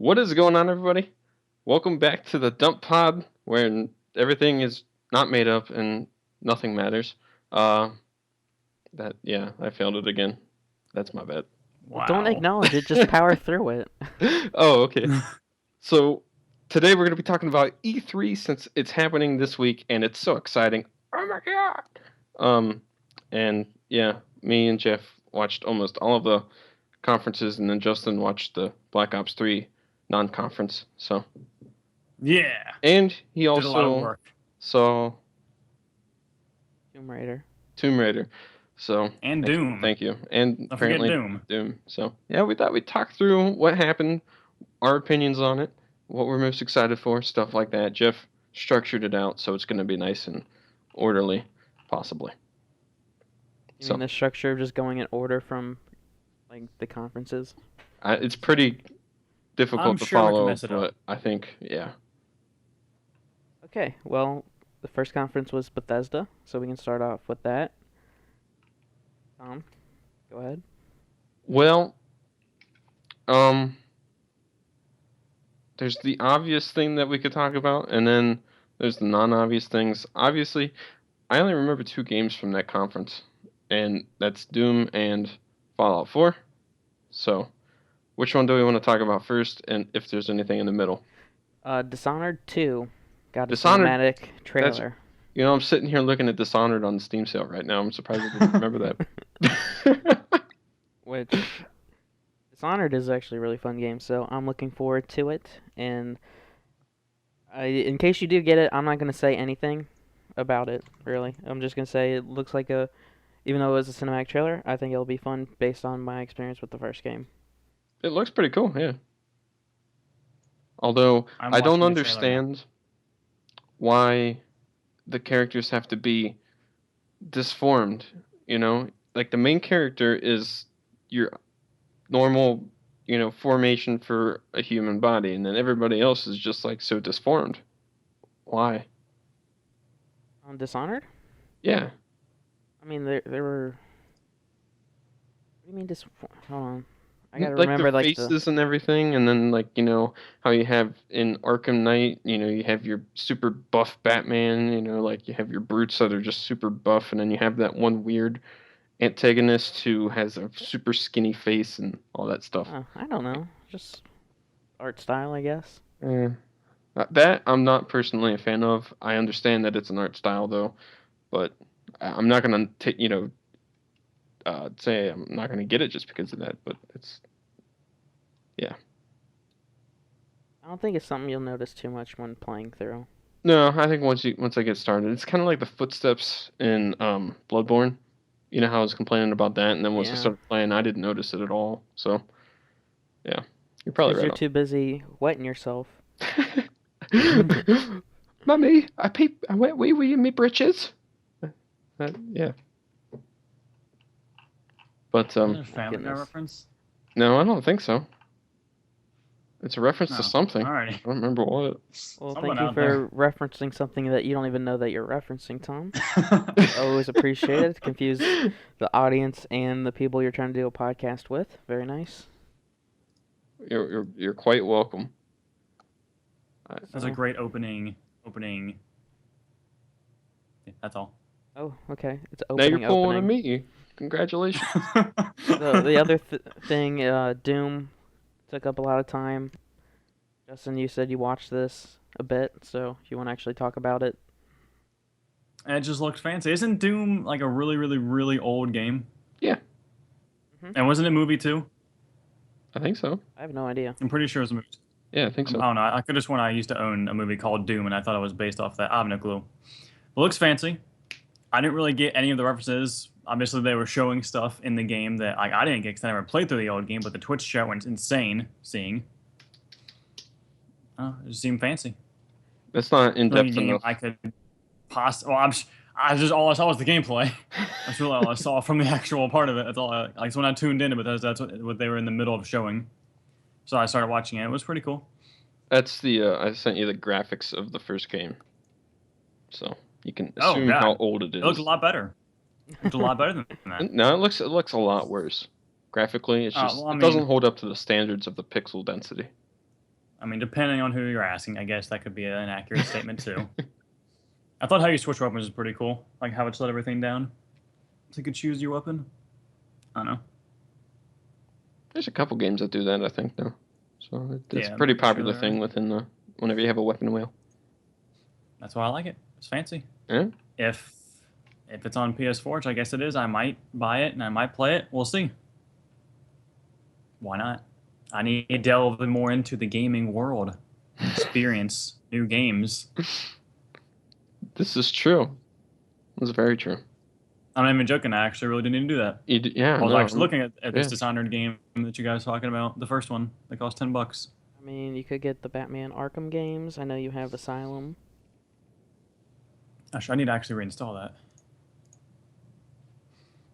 What is going on, everybody? Welcome back to the Dump Pod, where everything is not made up and nothing matters. Uh, I failed it again. That's my bad. Well, don't Wow. acknowledge it, just power through it. Oh, okay. So today we're going to be talking about E3 since it's happening this week and it's so exciting. Oh my god! And yeah, me and Jeff watched almost all of the conferences, and then Justin watched the Black Ops 3 non-conference. So. Yeah. And he Did a lot of also work. saw Tomb Raider. Tomb Raider. So And Doom. Thank you. And Don't forget apparently Doom. So yeah, we thought we'd talk through what happened, our opinions on it, what we're most excited for, stuff like that. Jeff structured it out so it's gonna be nice and orderly, possibly. You mean the structure of just going in order from like the conferences? It's pretty difficult I'm to sure we can follow, mess it up. but I think Okay, well, the first conference was Bethesda, so we can start off with that. Tom, go ahead. Well, there's the obvious thing that we could talk about, and then there's the non-obvious things. Obviously, I only remember 2 games from that conference, and that's Doom and Fallout 4. So, which one do we want to talk about first, and if there's anything in the middle? Dishonored 2 got a Dishonored, cinematic trailer. I'm sitting here looking at Dishonored on the Steam sale right now. I'm surprised I didn't remember that. Which Dishonored is actually a really fun game, so I'm looking forward to it. And in case you do get it, I'm not going to say anything about it, really. I'm just going to say it looks like even though it was a cinematic trailer, I think it'll be fun based on my experience with the first game. It looks pretty cool, yeah. Although, I don't understand why the characters have to be disformed, Like, the main character is your normal, formation for a human body, and then everybody else is just, like, so disformed. Why? On Dishonored? Yeah. I mean, there were... What do you mean Hold on. I gotta like remember, the like, faces and everything, and then, like, how you have in Arkham Knight, you have your super buff Batman, like you have your brutes that are just super buff, and then you have that one weird antagonist who has a super skinny face and all that stuff. I don't know. Just art style, I guess. That I'm not personally a fan of. I understand that it's an art style, though, but I'm not gonna say I'm not gonna get it just because of that. But yeah. I don't think it's something you'll notice too much when playing through. No, I think once I get started, it's kind of like the footsteps in Bloodborne. You know how I was complaining about that, and then once I started playing, I didn't notice it at all. So, yeah, you're probably right. Because you're too busy wetting yourself. Mummy, I went wee wee in me britches. Yeah. But Family Guy reference? No, I don't think so. It's a reference to something. Alrighty. I don't remember what. Well, thank you for referencing something that you don't even know that you're referencing, Tom. Always appreciate it. Confuse the audience and the people you're trying to do a podcast with. Very nice. You're quite welcome. That's a great opening. Yeah, that's all. Oh, okay. It's opening. Now you're pulling on me. Congratulations. The other thing, Doom, took up a lot of time. Justin, you said you watched this a bit, so if you want to actually talk about it. And it just looks fancy. Isn't Doom like a really, really, really old game? Yeah. Mm-hmm. And wasn't it a movie too? I think so. I have no idea. I'm pretty sure it was a movie. Yeah, I think so. I don't know. I could have sworn I used to own a movie called Doom, and I thought it was based off that. I have no clue. It looks fancy. I didn't really get any of the references. Obviously, they were showing stuff in the game that I didn't get because I never played through the old game, but the Twitch chat went insane seeing. It just seemed fancy. That's not in depth enough. I could possibly. Well, all I saw was the gameplay. That's really all I saw from the actual part of it. That's all. So when I tuned in, but that's what they were in the middle of showing. So I started watching it. It was pretty cool. That's the I sent you the graphics of the first game, so you can assume how old it is. It looks a lot better. It's a lot better than that. No, it looks a lot worse. Graphically, it's just it doesn't hold up to the standards of the pixel density. I mean, depending on who you're asking, I guess that could be an accurate statement too. I thought how you switch weapons was pretty cool. Like how it slowed everything down, so you could choose your weapon. I don't know. There's a couple games that do that, I think, though. So it's Yeah, a pretty I'm sure popular there thing are. within the whenever you have a weapon wheel. That's why I like it. It's fancy. Yeah. If it's on PS4, which I guess it is, I might buy it and I might play it. We'll see. Why not? I need to delve more into the gaming world, experience new games. This is true. It's very true. I'm not even joking. I actually really didn't even do that. Yeah. I was no, actually looking at this yeah. Dishonored game that you guys were talking about, the first one. That cost $10. I mean, you could get the Batman Arkham games. I know you have Asylum. Actually, I need to actually reinstall that.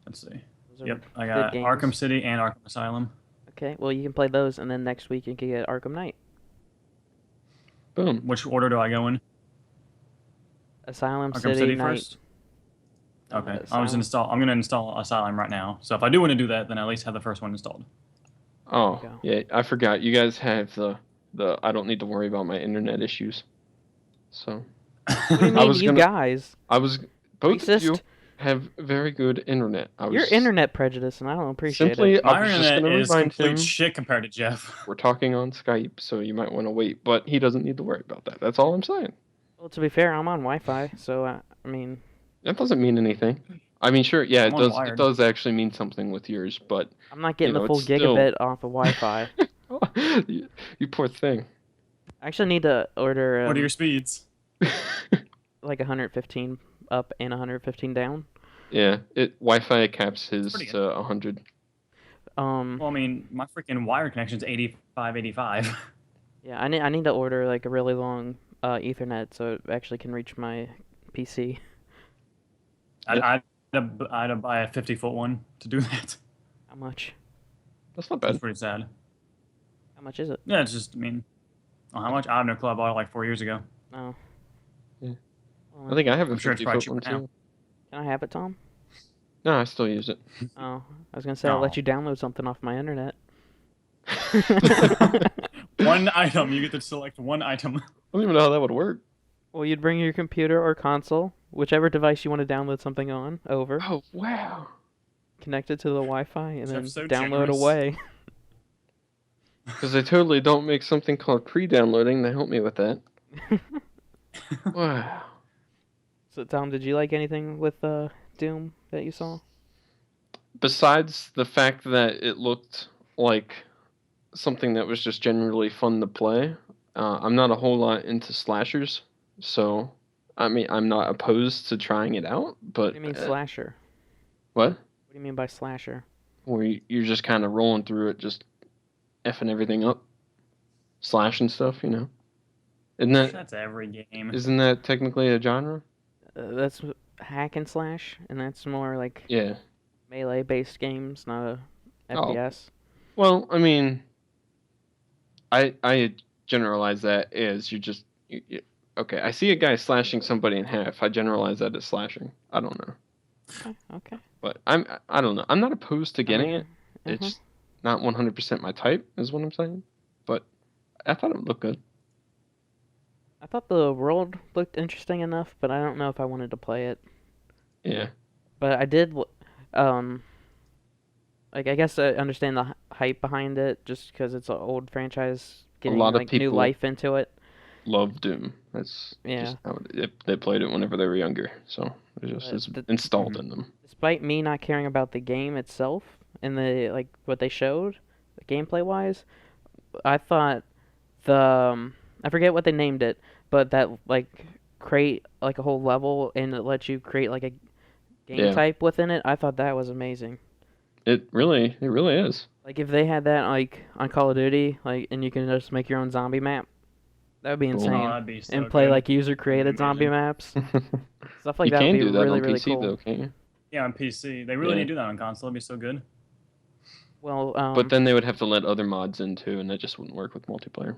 Let's see. Those are Yep, I good got games. Arkham City and Arkham Asylum. Okay, well, you can play those, and then next week you can get Arkham Knight. Boom. Which order do I go in? Asylum Arkham City, City Knight. first? Okay, Asylum. I'm gonna install Asylum right now. So if I do want to do that, then I at least have the first one installed. Oh, There yeah. I forgot. You guys have the I don't need to worry about my internet issues. So What do you I mean, was you gonna- guys? both of you Racist? have very good internet. You're internet prejudice, and I don't appreciate Simply, it. I My was just internet gonna is remind complete him shit compared to Jeff. we're talking on Skype, so you might want to wait. But he doesn't need to worry about that. That's all I'm saying. Well, to be fair, I'm on Wi-Fi, so I mean, That doesn't mean anything. I mean, sure, yeah, I'm it on does. It wired. does actually mean something with yours, but I'm not getting know, the full it's still- gigabit off of Wi-Fi. you poor thing. I actually need to order What are your speeds? like 115 up and 115 down. Yeah, Wi-Fi caps his pretty to 100. Well, I mean, my freaking wire connection's 85, 85. Yeah, I need to order like a really long Ethernet so it actually can reach my PC. I had to buy a 50-foot one to do that. How much? That's not That's bad. pretty sad. How much is it? Yeah, it's just, I mean, how much? I have no clue. I bought it like 4 years ago. Oh. Yeah. Well, I think I have a I'm sure it's probably 50-foot one cheaper now. too. Can I have it, Tom? No, I still use it. Oh, I was gonna say I'll let Oh. you download something off my internet. One item. You get to select one item. I don't even know how that would work. Well, you'd bring your computer or console, whichever device you want to download something on, over, Oh wow. connect it to the Wi-Fi, and then Jeff's so download generous. away. Because they totally don't make something called pre-downloading. They help me with that. Wow. So, Tom, did you like anything with Doom that you saw? Besides the fact that it looked like something that was just generally fun to play, I'm not a whole lot into slashers, so I mean I'm not opposed to trying it out. What But do you mean slasher? what? What do you mean by slasher? Where you're just kind of rolling through it, just effing everything up, slashing stuff, you know? That's every game. Isn't that technically a genre? That's hack and slash, and that's more like Yeah. melee-based games, not a Oh. FPS. Well, I mean, I generalize that as okay. I see a guy slashing somebody in half. I generalize that as slashing. I don't know, Okay. but I don't know. I'm not opposed to getting it. Mhm. It's not 100% my type, is what I'm saying. But I thought it would look good. I thought the world looked interesting enough, but I don't know if I wanted to play it. Yeah. But I did, like I guess I understand the hype behind it, just because it's an old franchise getting lot of like new people- life into it. Love Doom. That's Yeah. just how they played it whenever they were younger, so it's installed in them. Despite me not caring about the game itself and the like what they showed, gameplay wise, I thought I forget what they named it, but that like create like a whole level and it lets you create like a game Yeah. type within it. I thought that was amazing. It really is. Like if they had that like on Call of Duty, like and you can just make your own zombie map, that would be Cool. insane. Oh, that'd be so And play good. like user created zombie Amazing. maps, stuff like you that can would be do that really on really PC cool. though, can't you? Yeah, on PC. They really Yeah. need to do that on console. It'd be so good. Well, But then they would have to let other mods in too, and that just wouldn't work with multiplayer.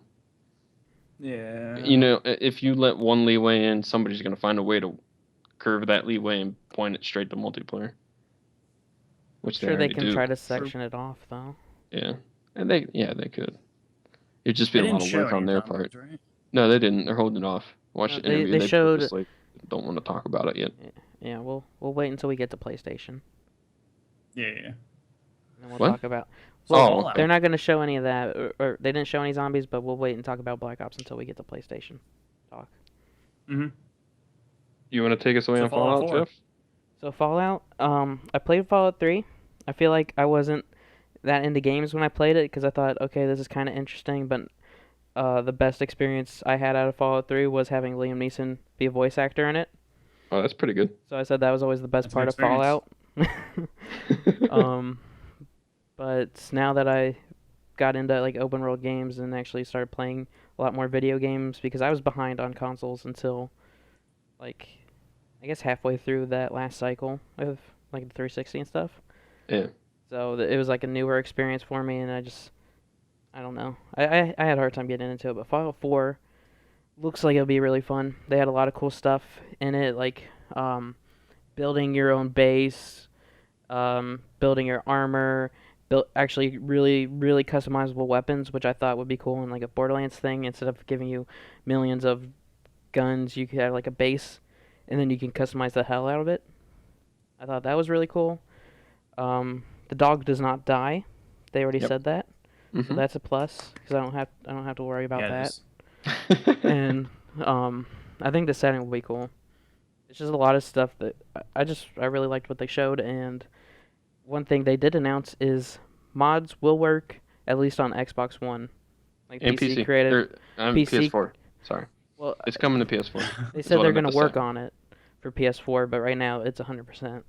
Yeah. You know, if you let one leeway in, somebody's gonna find a way to curve that leeway and point it straight to multiplayer. Which sure they already can do. try to section it off though. Yeah, and they could. It'd just be They a lot didn't of show work on any their zombies, part. right? No, they didn't. They're holding it off. Watch No, the interview. they They showed. purposely don't want to talk about it yet. Yeah, we'll wait until we get to PlayStation, Yeah. and then we'll What? talk about. So Well, Fallout. they're not going to show any of that, or they didn't show any zombies, but we'll wait and talk about Black Ops until we get to PlayStation talk. Mm-hmm. You want to take us away So on Fallout Fallout, 4. Jeff? So Fallout, I played Fallout 3. I feel like I wasn't that into games when I played it because I thought, okay, this is kind of interesting, but the best experience I had out of Fallout 3 was having Liam Neeson be a voice actor in it. Oh, that's pretty good. So I said that was always the best That's a part good of experience. Fallout. But now that I got into like open world games and actually started playing a lot more video games because I was behind on consoles until like I guess halfway through that last cycle of like the 360 and stuff. Yeah. So it was like a newer experience for me, and I don't know. I had a hard time getting into it, but Fallout 4 looks like it'll be really fun. They had a lot of cool stuff in it, like building your own base, building your armor, built actually really customizable weapons, which I thought would be cool in like a Borderlands thing. Instead of giving you millions of guns, you could have like a base, and then you can customize the hell out of it. I thought that was really cool. The dog does not die. They already Yep. said that, so Mhm. that's a plus because I don't have to worry about Yeah, that. And I think the setting will be cool. It's just a lot of stuff that I really liked what they showed, and one thing they did announce is mods will work at least on Xbox One, like And PC PC. creative. PC PS4. Sorry. Well, It's coming to PS4. they is said what I they're meant gonna to work say. on it for PS4, but right now it's 100%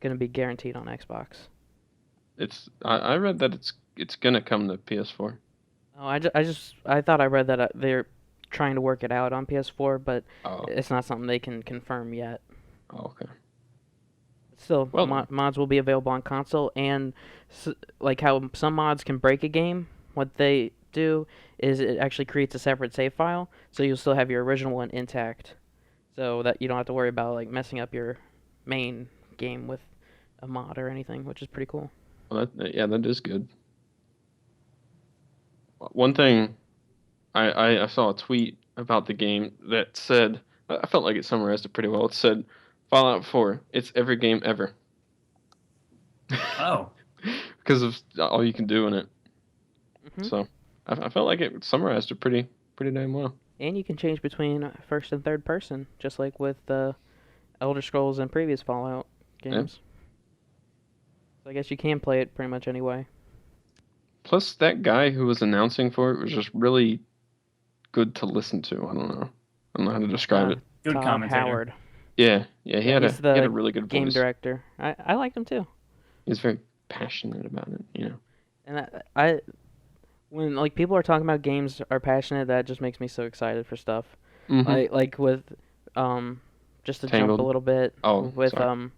gonna be guaranteed on Xbox. I read that it's gonna come to PS4. Oh, I thought I read that they're trying to work it out on PS4, but Oh. it's not something they can confirm yet. Oh, okay. Still, Well, mods will be available on console, and like how some mods can break a game, what they do is it actually creates a separate save file, so you'll still have your original one intact, so that you don't have to worry about like messing up your main game with a mod or anything, which is pretty cool. well, yeah, that is good. One thing I saw a tweet about the game that said I felt like it summarized it pretty well. It said Fallout 4, it's every game ever. Oh. Because of all you can do in it. hmm So I felt like it summarized it pretty damn well. And you can change between first and third person, just like with the Elder Scrolls and previous Fallout games. So I guess you can play it pretty much anyway. Plus, that guy who was announcing for it was just really good to listen to. I don't know how to describe it. Good Todd commentator. Howard, Yeah, he Yeah, had he's he had the a really good game voice. director. I liked him too. He was very passionate about it, you know. And I when like people are talking about games are passionate, that just makes me so excited for stuff. Mhm. Like with just to jump Tangled. a little bit Oh, with sorry.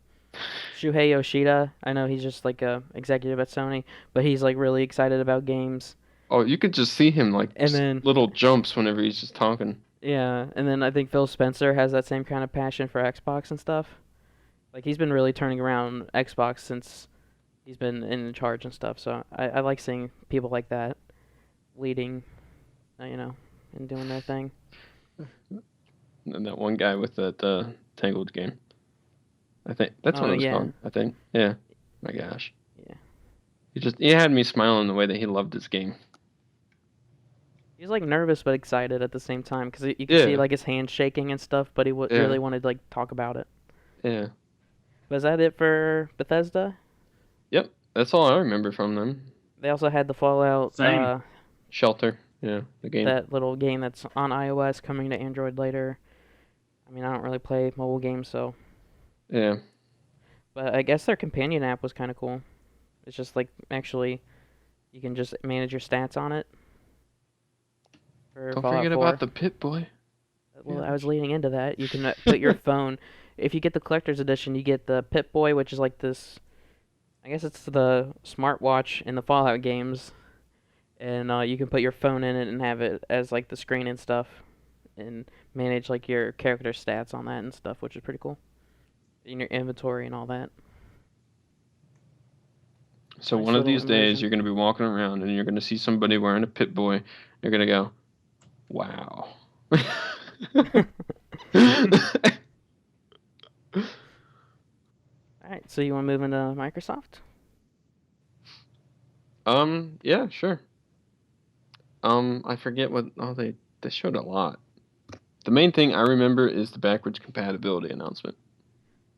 Shuhei Yoshida. I know he's just like a executive at Sony, but he's like really excited about games. Oh, you could just see him like And just then little jumps whenever he's just talking. yeah, and then I think Phil Spencer has that same kind of passion for Xbox and stuff. Like he's been really turning around Xbox since he's been in charge and stuff. So I like seeing people like that leading, and doing their thing. And that one guy with that Tangled game. I think that's what Oh, it was yeah. called. I think. Yeah. My gosh. Yeah. He had me smiling the way that he loved his game. He's like nervous but excited at the same time because you can see Yeah. like his hands shaking and stuff, but he Yeah. really wanted to like talk about it. Yeah. Was that it for Bethesda? Yep. That's all I remember from them. They also had the Fallout, Same. Shelter. Yeah. The game. that little game that's on iOS coming to Android later. I mean, I don't really play mobile games, so. Yeah. But I guess their companion app was kind of cool. It's just like actually, you can just manage your stats on it. For Don't Fallout forget 4. about the Pit Boy. Well, Yeah. I was leading into that. You can put your phone. If you get the collector's edition, you get the Pip-Boy, which is like this. I guess it's the smartwatch in the Fallout games, and you can put your phone in it and have it as like the screen and stuff, and manage like your character stats on that and stuff, which is pretty cool. In your inventory and all that. So Nice one of little these days immersion. you're going to be walking around and you're going to see somebody wearing a Pit Boy You're gonna go, wow. All right, so you want to move into Microsoft? Yeah, sure. I forget what. Oh, they showed a lot. The main thing I remember is the backwards compatibility announcement.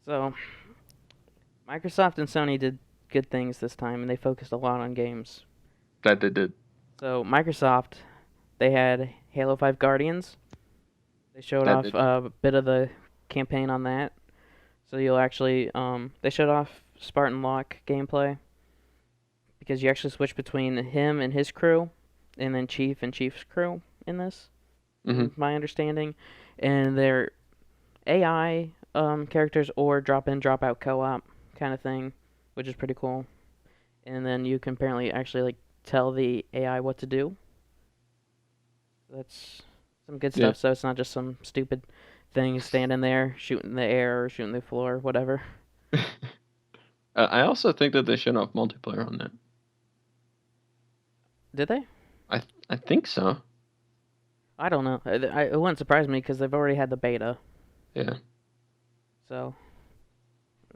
So, Microsoft and Sony did good things this time, and they focused a lot on games. That they did. So, Microsoft, they had Halo 5 Guardians. They showed That off did. a bit of the campaign on that. So you'll actually, they showed off Spartan Locke gameplay because you actually switch between him and his crew, and then Chief and Chief's crew in this, Hmm. my understanding, and they're AI characters or drop in, drop out co-op kind of thing, which is pretty cool. And then you can apparently actually like tell the AI what to do. That's some good Yeah. stuff. So it's not just some stupid thing standing there shooting the air or shooting the floor, whatever. I also think that they showed off multiplayer on that. Did they? I think so. I don't know. It wouldn't surprise me because they've already had the beta, Yeah. so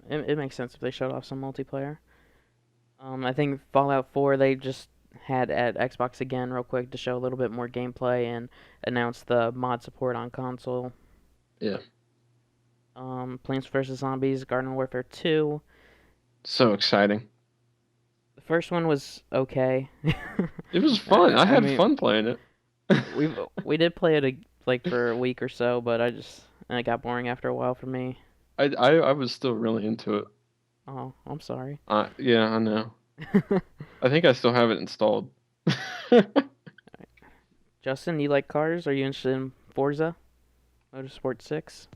it makes sense if they showed off some multiplayer. I think Fallout 4 they just had at Xbox again real quick to show a little bit more gameplay and announce the mod support on console. Yeah. Plants vs Zombies Garden Warfare 2. So exciting. The first one was okay. It was fun. I had mean, fun playing it. we did play it like for a week or so, but it got boring after a while for me. I was still really into it. Oh, I'm sorry. Yeah, I know. I think I still have it installed. Justin, you like cars? Are you interested in Forza Motorsport 6?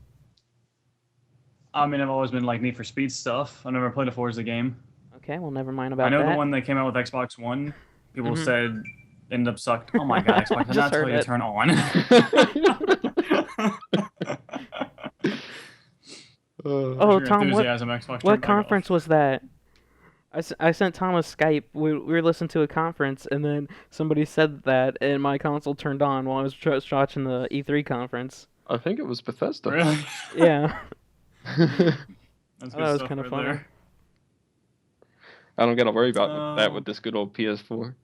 I mean, I've always been like Need for Speed stuff. I've never played a Forza game. Okay, well, never mind about I know that. the one that came out with Xbox One. People Mhm. said ended up sucked. Oh my god, Xbox did Just not tell heard you to it. turn on. Oh, Your Tom, enthusiasm, Xbox what turned back off. conference was that? I sent Tom a Skype. We were listening to a conference, and then somebody said that, and my console turned on while I was watching the E3 conference. I think it was Bethesda. Really? Yeah, That's that good was stuff kind of right funny. there. I don't gotta worry about that Oh. with this good old PS4.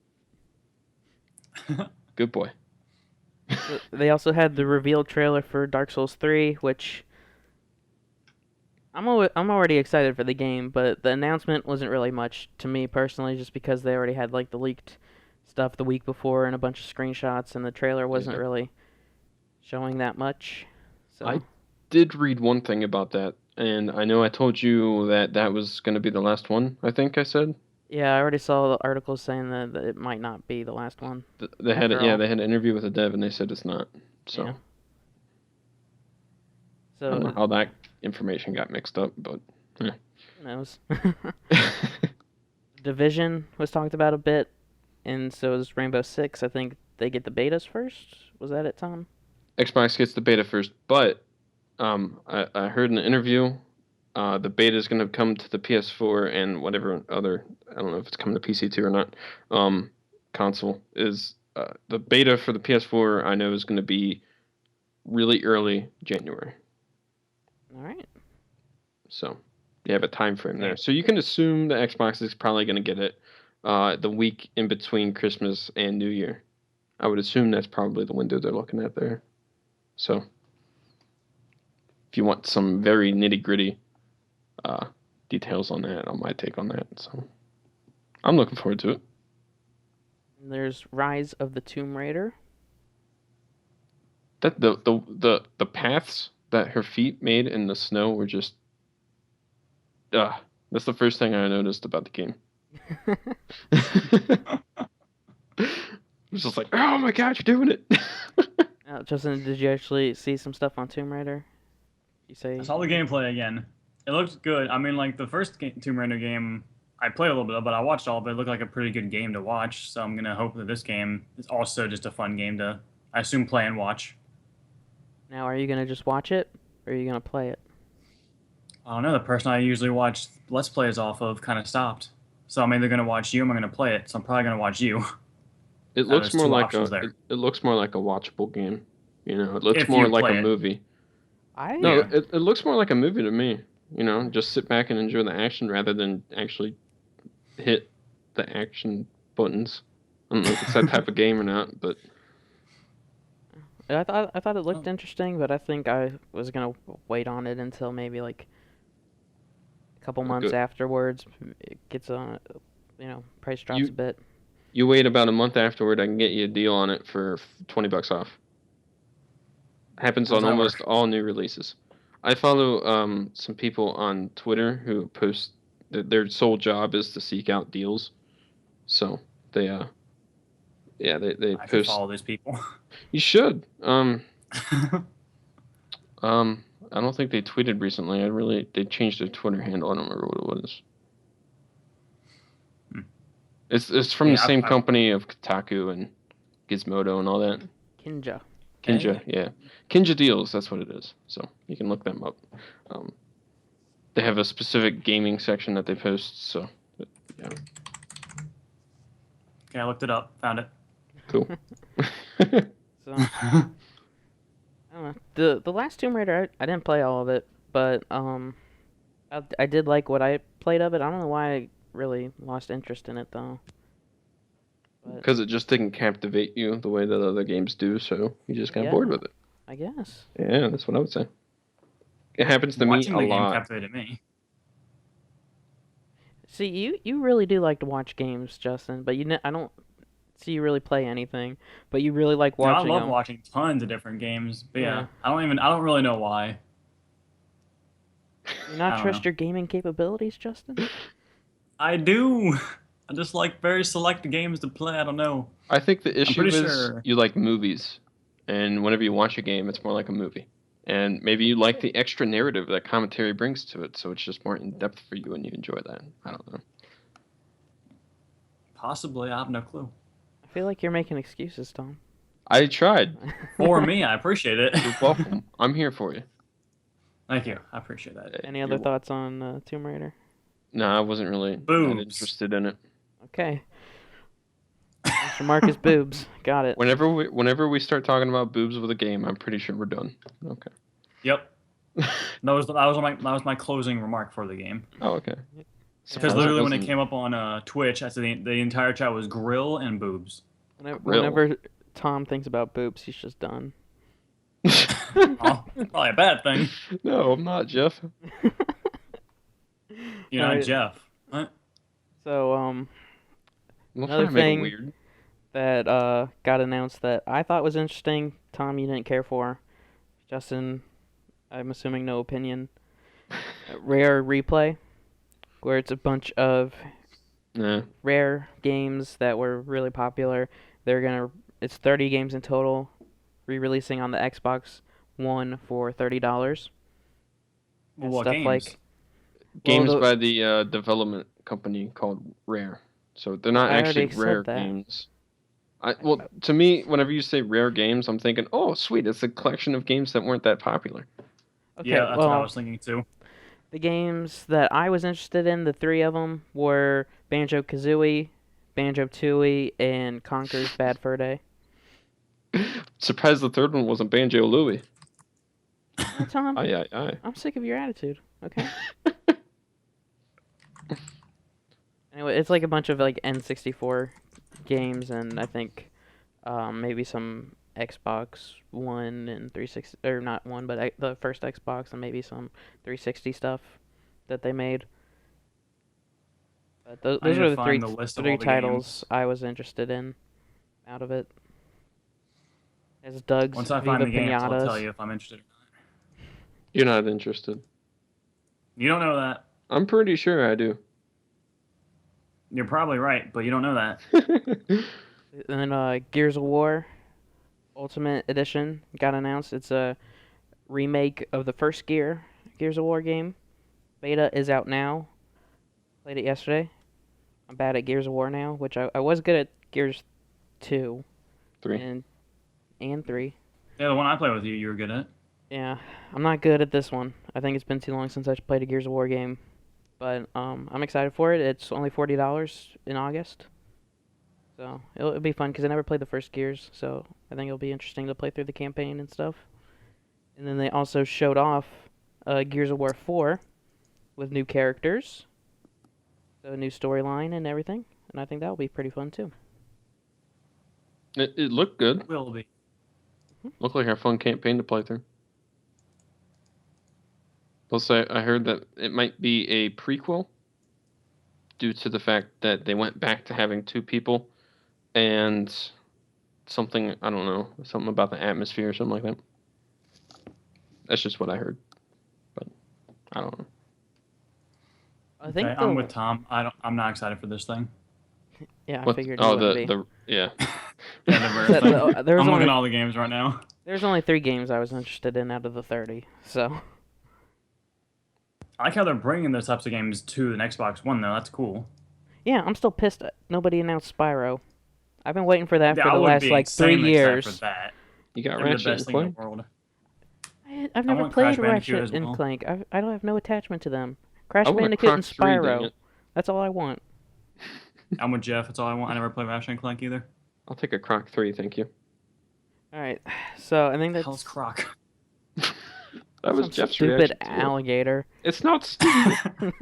Good boy. They also had the reveal trailer for Dark Souls 3, which I'm already excited for the game, but the announcement wasn't really much to me personally, just because they already had like the leaked stuff the week before and a bunch of screenshots, and the trailer wasn't Yeah. really showing that much. So I did read one thing about that, and I know I told you that that was going to be the last one, I think I said. yeah, I already saw the articles saying that it might not be the last one. They had After all. they had an interview with a dev, and they said it's not. So Yeah. I don't know So how that information got mixed up, but who knows? Division was talked about a bit, and so is Rainbow Six. I think they get the betas first. Was that it, Tom? Xbox gets the beta first. But I heard in an interview, the beta is going to come to the PS4 and whatever other, I don't know if it's coming to PC too or not, console is the beta for the PS4. I know is going to be really early January. All right. So you have a time frame there. So you can assume the Xbox is probably going to get it the week in between Christmas and New Year. I would assume that's probably the window they're looking at there. So if you want some very nitty gritty details on that, on my take on that. So I'm looking forward to it. And there's Rise of the Tomb Raider. That the paths that her feet made in the snow were just that's the first thing I noticed about the game. It was just like, oh my god, you're doing it. Justin, did you actually see some stuff on Tomb Raider? You say I saw the gameplay again. It looked good. I mean, like the first Tomb Raider game, I played a little bit of, but I watched all of it. It looked like a pretty good game to watch. So I'm gonna hope that this game is also just a fun game to, I assume, play and watch. now, are you gonna just watch it, or are you gonna play it? I don't know. The person I usually watch Let's Plays off of kind of stopped. So I'm either gonna watch you or I'm gonna play it. So I'm probably gonna watch you. It Now looks there's more two like options it, there. it looks more like a watchable game. You know, it looks If more you like a play it. movie. I No, Yeah. it looks more like a movie to me. You know, just sit back and enjoy the action rather than actually hit the action buttons. I don't know if it's that type of game or not, but I thought it looked Oh. interesting, but I think I was gonna wait on it until maybe like a couple a months good. afterwards. It gets price drops a You bit. you wait about a month afterward, I can get you a deal on it for $20 off. Happens How's on that almost work? all new releases. I follow some people on Twitter who post that their sole job is to seek out deals. So they they I should post. follow these people. You should. I don't think they tweeted recently. They changed their Twitter handle. I don't remember what it was. Hmm. It's from the Yeah, same company of Kotaku and Gizmodo and all that. Kinja. Kinja, yeah. Kinja Deals, that's what it is. So you can look them up. Um, they have a specific gaming section that they post. So yeah, Okay, I looked it up, found it. cool. So I don't know. The last Tomb Raider, I didn't play all of it, but I did like what I played of it. I don't know why I really lost interest in it though. But Because it just didn't captivate you the way that other games do, so you just got yeah, bored with it. I guess. Yeah, that's what I would say. It happens to me Watching a the game lot. captivated me. See, you really do like to watch games, Justin, but I don't see you really play anything. But you really like You know, I watching love them. watching tons of different games, but Yeah. yeah, I don't really know why. You not I don't trust know. your gaming capabilities, Justin? I do. I just like very select games to play. I don't know. I think the I'm issue pretty is sure. you like movies, and whenever you watch a game, it's more like a movie. And maybe you like the extra narrative that commentary brings to it, so it's just more in depth for you and you enjoy that. I don't know. Possibly, I have no clue. I feel like you're making excuses, Tom. I tried. For me, I appreciate it. You're welcome. I'm here for you. Thank you. I appreciate that. Hey, Any you're other wel- thoughts on Tomb Raider? No, I wasn't really that Boobs. interested in it. Okay. Mr. Marcus Boobs. Got it. Whenever we start talking about boobs with a game, I'm pretty sure we're done. Okay. Yep. That was my closing remark for the game. Oh, okay. Because Because Yeah, literally when it came up on Twitch, I said the entire chat was grill and boobs. Whenever Tom thinks about boobs, he's just done. Oh, probably a bad thing. No, I'm not, Jeff. You're not Alright. Jeff. What? So, I'm not Another trying to make thing- it weird. that got announced that I thought was interesting. Tom, you didn't care for. Justin, I'm assuming no opinion. Rare Replay, where it's a bunch of Nah. rare games that were really popular. It's 30 games in total, re-releasing on the Xbox One for $30. Well, And what stuff games? like Games the- by the development company called Rare. So they're not I already actually said rare that. games. Well, to me, whenever you say rare games, I'm thinking, oh, sweet, it's a collection of games that weren't that popular. Okay, Yeah, that's well, what I was thinking too. the games that I was interested in, the three of them, were Banjo-Kazooie, Banjo-Tooie, and Conker's Bad Fur Day. Surprised the third one wasn't Banjo Louie. Oh, Tom, Aye. I'm sick of your attitude. Okay. Anyway, it's like a bunch of like N64 games, and I think maybe some Xbox One and 360, or not one, but the first Xbox, and maybe some 360 stuff that they made. But I those need are to the find the list of three all the titles I was interested in out of it. As Doug's Once I Viva find the games, I'll Pinatas. tell you if I'm interested or not. You're not interested. You don't know that. I'm pretty sure I do. You're probably right, but you don't know that. And then Gears of War Ultimate Edition got announced. It's a remake of the first Gears of War game. Beta is out now. Played it yesterday. I'm bad at Gears of War now, which I was good at Gears 2 Three. and 3. Yeah, the one I play with you, you were good at. Yeah, I'm not good at this one. I think it's been too long since I played a Gears of War game. But I'm excited for it. It's only $40 in August. So it'll be fun because I never played the first Gears, so I think it'll be interesting to play through the campaign and stuff. And then they also showed off Gears of War 4 with new characters, so a new storyline and everything, and I think that'll be pretty fun too. It looked good. Will be. Looked like a fun campaign to play through. Plus, I heard that it might be a prequel due to the fact that they went back to having two people and something, I don't know, something about the atmosphere or something like that. That's just what I heard. But I don't know. I think Okay, I'm with Tom. I'm not excited for this thing. Yeah, I What? figured. Oh, you wouldn't be. yeah. Yeah, the Verve thing. I'm There's looking only at all the games right now. there's only 3 games I was interested in out of the 30. So I like how they're bringing those types of games to the Xbox One, though. That's cool. yeah, I'm still pissed. Nobody announced Spyro. I've been waiting for that Yeah, for I the would last be like 3 insanely excited years. for that. You got It'd be the Ratchet best and thing in Clank. the world. I've never want Crash played Bandicoot Ratchet as and well. Clank. I don't have no attachment to them. Crash I want a Bandicoot and Croc 3, dang Spyro. it. That's all I want. I'm with Jeff. That's all I want. I never played Ratchet and Clank either. I'll take a Croc 3, thank you. All right, so I think that's Hell's Croc. That was some Jeff's stupid reaction to it. alligator. It's not stupid.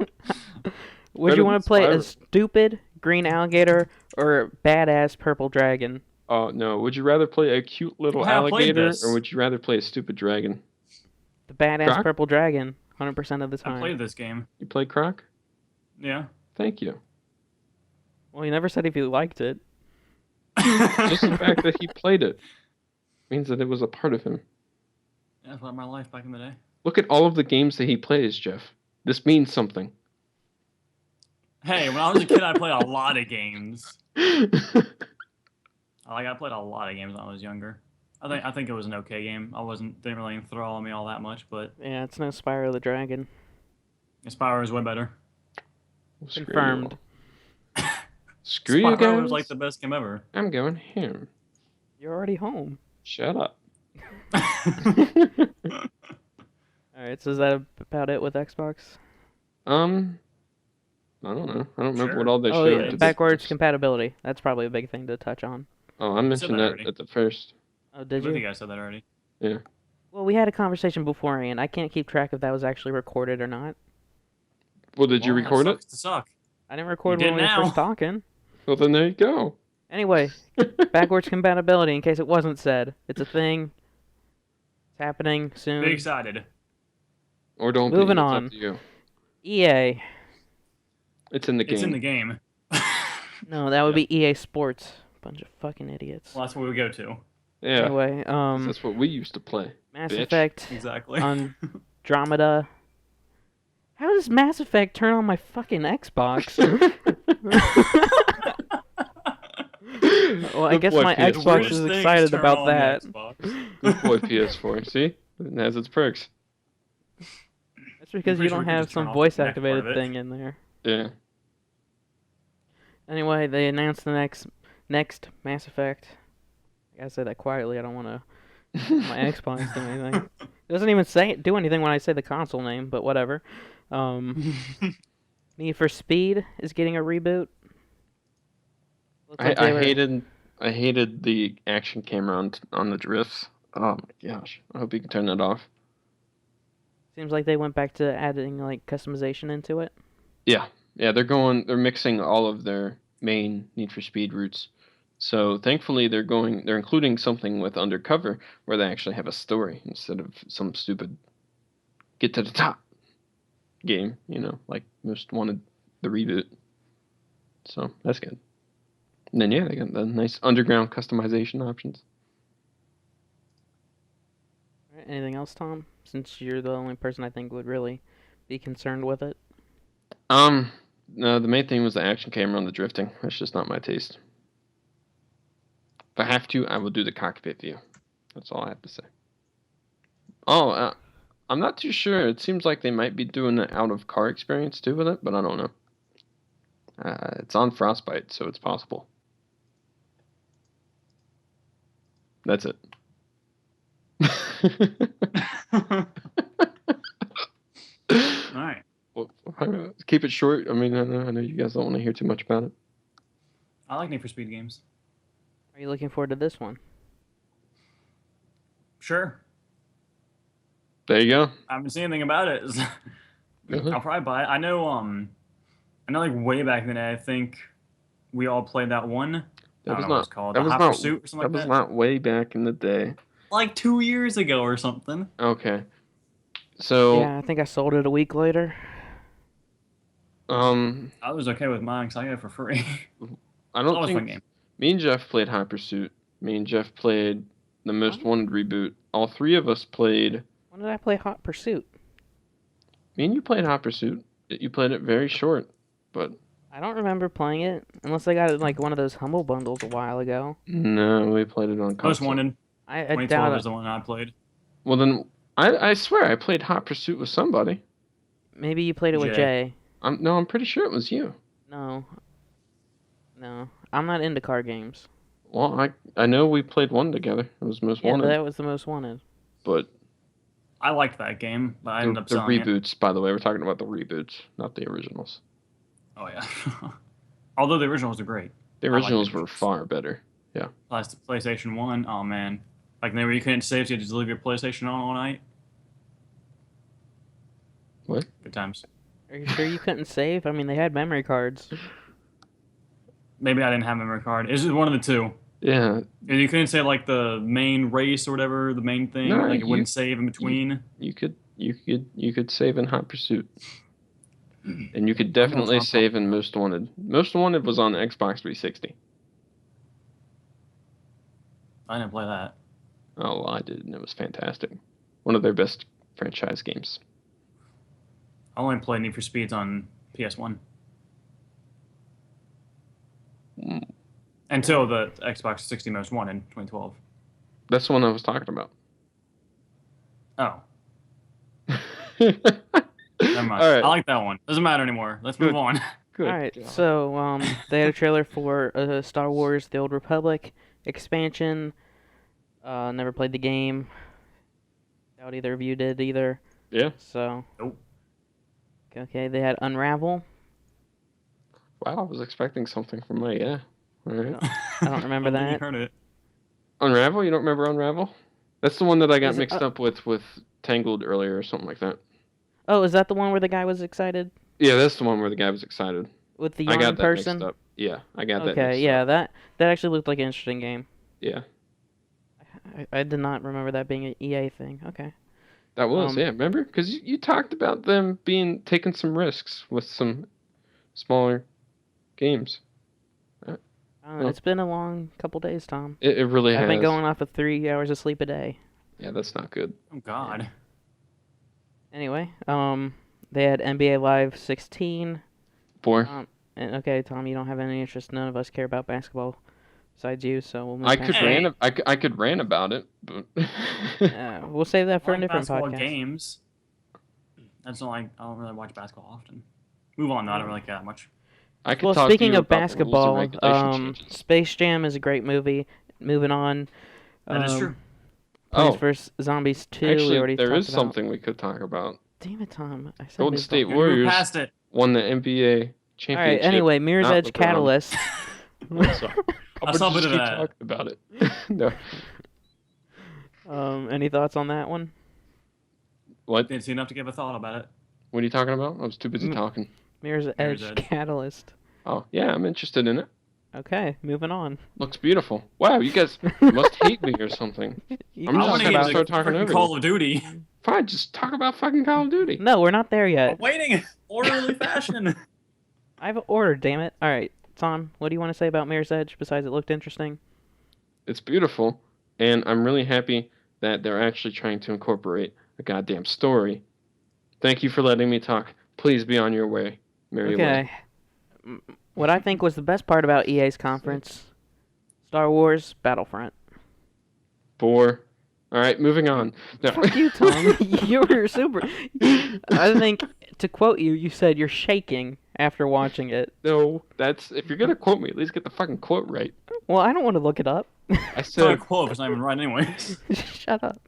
Would Better you want than to play a Spyro. stupid green alligator or a badass purple dragon? Oh, no. Would you rather play a cute little Hey, I played alligator, this. or would you rather play a stupid dragon? The badass Croc? purple dragon, 100% of the I time. played this game. You play Croc? Yeah. Thank you. Well, you never said if you liked it. Just the fact that he played it means that it was a part of him. That's what my life back in the day. Look at all of the games that he plays, Jeff. This means something. Hey, when I was a kid, I played a lot of games. I played a lot of games when I was younger. I think it was an okay game. Didn't really enthrall me all that much, but Yeah, it's no Spyro the Dragon. Spyro is way better. Screw you Confirmed. all. Screw you Spyro guys. was like the best game ever. I'm going home. You're already home. Shut up. Alright, so is that about it with Xbox? I don't know. I don't remember Sure. what all they Oh, showed. yeah, at backwards this- compatibility. That's probably a big thing to touch on. Oh, I mentioned that that already. at the first. Oh, I did think you? I said that already. Yeah. Well, we had a conversation beforehand. I can't keep track if that was actually recorded or not. Well, did you Well, record it? Sucks to suck. I didn't record You when did we were now. first talking. Well, then there you go. Anyway, backwards compatibility, in case it wasn't said. It's a thing. It's happening soon. Be excited. Or don't Moving be. It's on. up to you. EA. It's in the game. It's in the game. No, that would be EA Sports. Bunch of fucking idiots. Well, that's what we go to. Yeah. Anyway, 'Cause that's what we used to play. Mass bitch. Effect, Exactly. Andromeda. How does Mass Effect turn on my fucking Xbox? Well, I Good guess boy, my PS4. Xbox Worst is things excited turn about on the that. Xbox. Good boy, PS4. See? It has its perks. That's because pretty you sure don't we can have just turn some off voice the next part activated of it. thing in there. Yeah. Anyway, they announced the next Mass Effect. I gotta say that quietly. I don't want to my Xbox do anything. It doesn't even do anything when I say the console name, but whatever. Need for Speed is getting a reboot. Looks like they were- I hated the action camera on the drifts. Oh my gosh. I hope you can turn that off. Seems like they went back to adding like customization into it. Yeah, they're mixing all of their main Need for Speed routes. So thankfully they're including something with Undercover where they actually have a story instead of some stupid get to the top game, like most wanted the reboot. So that's good. And then yeah, they got the nice underground customization options. Alright, anything else, Tom? Since you're the only person I think would really be concerned with it. No, the main thing was the action camera on the drifting. That's just not my taste. If I have to, I will do the cockpit view. That's all I have to say. Oh, I'm not too sure. It seems like they might be doing an out-of-car experience too with it, but I don't know. It's on Frostbite, so it's possible. That's it. Alright. Well, keep it short. I mean, I know you guys don't want to hear too much about it. I like Need for Speed games. Are you looking forward to this one? Sure. There you go. I haven't seen anything about it. Uh-huh. I'll probably buy it. I know. I know. Like way back in the day, I think we all played that one. I That don't was know what not. it's called. That The was Hot not. Pursuit or something That like was that. not way back in the day. Like 2 years ago or something. Okay. So, Yeah, I think I sold it a week later. I was okay with mine because I got it for free. I It's don't always a fun think game. me and Jeff played Hot Pursuit. Me and Jeff played the Most Oh. Wanted reboot. All three of us played. When did I play Hot Pursuit? Me and you played Hot Pursuit. You played it very short, but I don't remember playing it unless I got it in, like one of those Humble Bundles a while ago. no, we played it on console. Most Wanted I 2012 doubt is the one I played. Well, then I swear I played Hot Pursuit with somebody. maybe you played it with Jay. Jay. I'm pretty sure it was you. No. No. I'm not into car games. Well, I know we played one together. It was Most Yeah, Wanted, but that was the Most Wanted. but I liked that game, but I the, ended up the selling it. reboots, by the way, we're talking about the reboots, not the originals. Oh yeah. Although the originals are great. The I like originals the were originals. far better. PlayStation 1, oh man. Like where you couldn't save, so you had to just leave your PlayStation on all night. What? Good times. Are you sure you couldn't save? I mean, they had memory cards. Maybe I didn't have a memory card. It's just one of the two. Yeah, And you couldn't say like the main race or whatever, the main thing. No, like it you- wouldn't save in between. you could save in Hot Pursuit, and you could I know definitely it's not save in Most Wanted. Most Wanted was on Xbox 360. I didn't play that. Oh, I did, and it was fantastic. One of their best franchise games. I only played Need for Speeds on PS1 Mm, until the Xbox 60 Most Wanted in 2012. That's the one I was talking about. Oh, Never never mind. All right. I like that one. Doesn't matter anymore. Let's move Good. on. Good. All right, God. so they had a trailer for Star Wars: The Old Republic expansion. Never played the game. Doubt either of you did either. Yeah. So. Nope. Okay, they had Unravel. Wow, I was expecting something from my yeah. All right. I don't remember think you that. heard it. Unravel? You don't remember Unravel? That's the one that I got Is it- mixed up with Tangled earlier or something like that. Oh, is that the one where the guy was excited Yeah, that's the one where the guy was excited. with the I yarn got that person? mixed up. Yeah, I got that Okay, mixed yeah, up. that actually looked like an interesting game. Yeah, I did not remember that being an EA thing. Okay. that was, Um, yeah, remember? Because you talked about them taking some risks with some smaller games. I don't know, Well- it's been a long couple days, Tom. It really I've has. been going off of 3 hours of sleep a day. Yeah, that's not good. Oh God. Anyway, they had NBA Live 16. 4. And okay, Tom, you don't have any interest. None of us care about basketball besides you, so we'll move I past could that. Hey. rant. I could rant about it, but We'll save that for I a like different basketball podcast. games. I don't really watch basketball often. Move on though. I don't really care that much. I could Well, talk to speaking you of about the rules and basketball, regulation changes. Space Jam is a great movie. Moving on. That is true. Plants Oh, vs. Zombies 2. we actually, already there talked is about. something we could talk about. Damn it, Tom. I said Golden move State on. We moved Warriors past it. won the NBA All right. championship. Anyway, Mirror's not Edge LeBron. Catalyst. Sorry. I saw a bit just of keep that. talking about it. No. Any thoughts on that one? What? Didn't see enough to give a thought about it. What are you talking about? I was too busy Mm. talking. Mirror's Mirror's Edge Edge. Catalyst. Oh, yeah, I'm interested in it. Okay, moving on. Looks beautiful. Wow, you guys must hate me or something. You I'm can I just want to talk get gonna about- into start talking freaking over Call of Duty. Fine, just talk about fucking Call of Duty. No, we're not there I'm yet. waiting. Orderly fashion. I have an order, damn it. All right, Tom, what do you want to say about Mirror's Edge besides it looked interesting? It's beautiful, and I'm really happy that they're actually trying to incorporate a goddamn story. Thank you for letting me talk. Please be on your way, Mary Lou. Okay. What I think was the best part about EA's conference, Star Wars Battlefront. 4. All right, moving on. No. Fuck you, Tom. You were super. I think, to quote you, you said you're shaking after watching it. No, that's if you're gonna quote me, at least get the fucking quote right. Well, I don't want to look it up. I It's not a said quote. It's not even right, anyways. Shut up.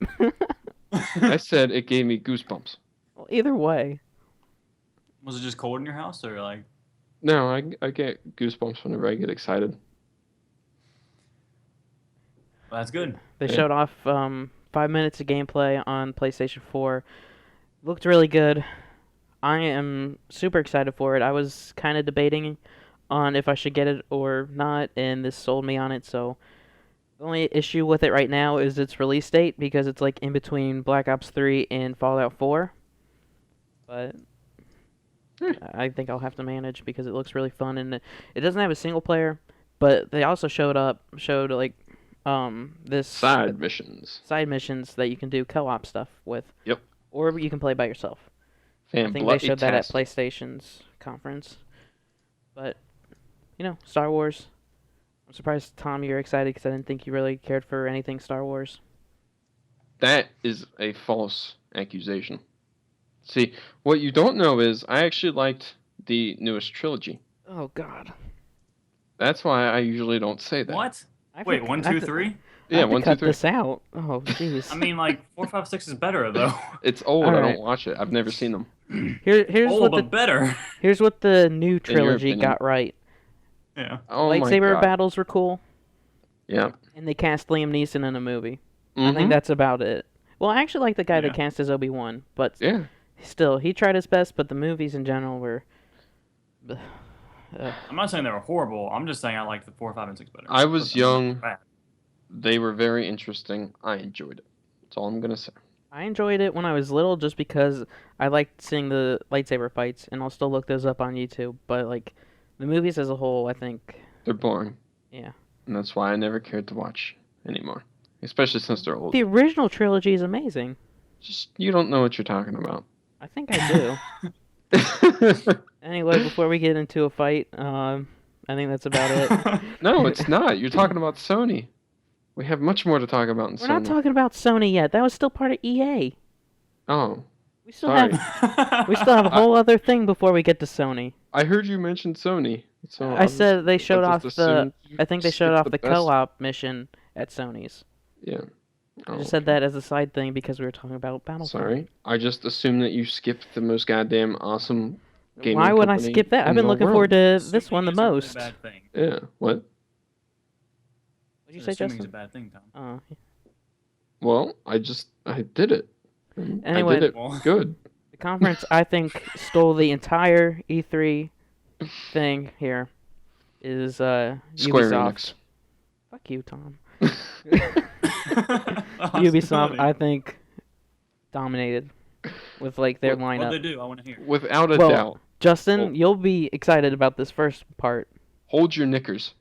I said it gave me goosebumps. Well, either way. Was it just cold in your house, or like? No, I get goosebumps whenever I get excited. That's good. They Yeah. showed off 5 minutes of gameplay on PlayStation 4. Looked really good. I am super excited for it. I was kind of debating on if I should get it or not, and this sold me on it. So the only issue with it right now is its release date because it's like in between Black Ops 3 and Fallout 4. But I think I'll have to manage because it looks really fun, and it doesn't have a single player. But they also showed like this Side missions. side missions that you can do co-op stuff with. Yep. Or you can play by yourself. I think they showed that at PlayStation's conference. But, Star Wars. I'm surprised, Tom, you're excited because I didn't think you really cared for anything Star Wars. That is a false accusation. See, what you don't know is I actually liked the newest trilogy. Oh, God. That's why I usually don't say that. What? I have Wait, to- 1, I have 2, to- 3? I Yeah, have to 1, 2, cut 3. this out. Oh, jeez. I mean, like 4, 5, 6 is better though. It's old. I Alright. don't watch it. I've never seen them. Here's Oh, what but better. here's what the new your trilogy opinion. got right. Yeah. Oh my Lightsaber God. battles were cool, Yeah. and they cast Liam Neeson in a movie. I Mhm. think that's about it. Well, I actually like the guy Yeah. that cast as Obi-Wan, but Yeah. still, he tried his best, but the movies in general were... I'm not saying they were horrible. I'm just saying I like the 4, 5, and 6 better. I was But they're not young. bad. They were very interesting. I enjoyed it. That's all I'm gonna say. I enjoyed it when I was little just because I liked seeing the lightsaber fights, and I'll still look those up on YouTube. But, like, the movies as a whole, I think... They're boring. Yeah. And that's why I never cared to watch anymore. Especially since they're old. The original trilogy is amazing. Just you don't know what you're talking about. I think I do. Anyway, before we get into a fight, I think that's about it. No, it's not. You're talking about Sony. We have much more to talk about in We're Sony. not talking about Sony yet. That was still part of EA. Oh, We still Sorry. have we still have a whole other thing before we get to Sony. I heard you mention Sony. So I said they showed I off just the. assumed you I think they showed skipped off the best. co-op mission at Sony's. Yeah. I Oh, just said that as a side thing because we were talking about Battlefront. Sorry. I just assumed that you skipped the most goddamn awesome gaming Why would I company skip that? I've in been the looking world. forward to Assuming this one the is a really most. bad thing. Yeah. What? What'd you say, Assuming is a Justin? bad thing, Tom. Oh, Well, I did it. And Anyway. I did it Well- good. the conference I think stole the entire E3 thing here. Is Square Ubisoft. Enix. Fuck you, Tom. Oh, Ubisoft, Sony. I think, dominated with like their What- What'd lineup. they do? I want to hear. Without a Well- doubt. Justin, Oh. you'll be excited about this first part. Hold your knickers.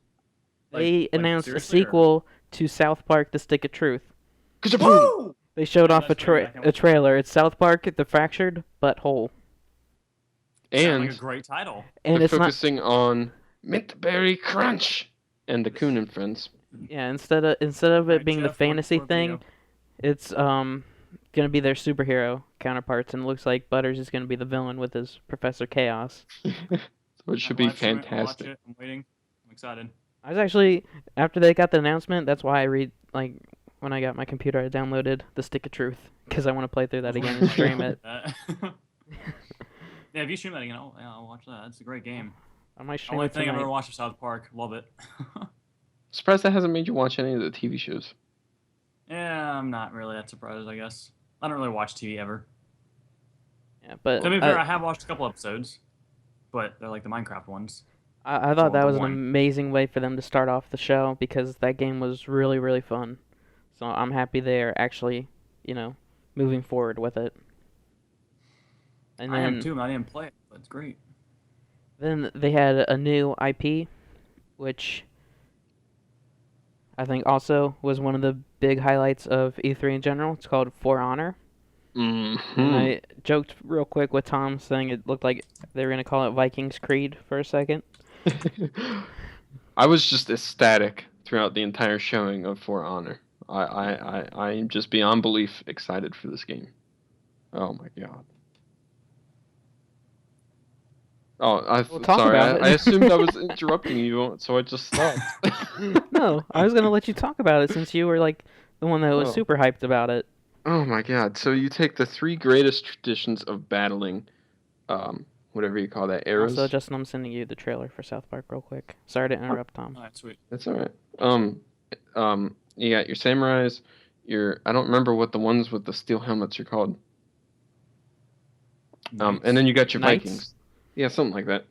They announced a seriously, or- sequel to South Park: The Stick of Truth. Kaboom! Woo! They showed Yeah, off a, that's great. I can't a wait. trailer. It's South Park: The Fractured But Whole, Sounds And like a great title. and they're it's not. focusing on Mintberry Crunch and the Coon and Friends. Yeah, instead of it Alright, being the Jeff, one fantasy more thing, video. it's gonna be their superhero counterparts, and it looks like Butters is gonna be the villain with his Professor Chaos. So it should I'm be live streaming it, I'll watch fantastic. it, I'm waiting. I'm excited. I was actually after they got the announcement. That's why I read when I got my computer, I downloaded The Stick of Truth because I want to play through that again and stream it. Yeah, if you stream that again, I'll watch that. It's a great game. I might stream Only it thing I've tonight. ever watched of South Park. Love it. Surprised that hasn't made you watch any of the TV shows. Yeah, I'm not really that surprised, I guess. I don't really watch TV ever. Yeah, but To be fair, I have watched a couple episodes, but they're like the Minecraft ones. I thought that the was an one. amazing way for them to start off the show because that game was really, really fun. So I'm happy they're actually, moving forward with it. And I am then, too, I didn't play it, but it's great. then they had a new IP, which I think also was one of the big highlights of E3 in general. It's called For Honor. And I joked real quick with Tom saying it looked like they were going to call it Vikings Creed for a second. I was just ecstatic throughout the entire showing of For Honor. I am just beyond belief excited for this game. Oh my god. Oh, We'll talk sorry. about it. I assumed I was interrupting you, so I just stopped. No, I was going to let you talk about it since you were like the one that was Oh. super hyped about it. Oh my god. So you take the three greatest traditions of battling, whatever you call that, eras. Also, Justin, I'm sending you the trailer for South Park real quick. Sorry to interrupt, Tom. Alright, sweet. That's alright. you got your samurais, your I don't remember what the ones with the steel helmets are called. And then you got your Knights? Vikings. Yeah, something like that.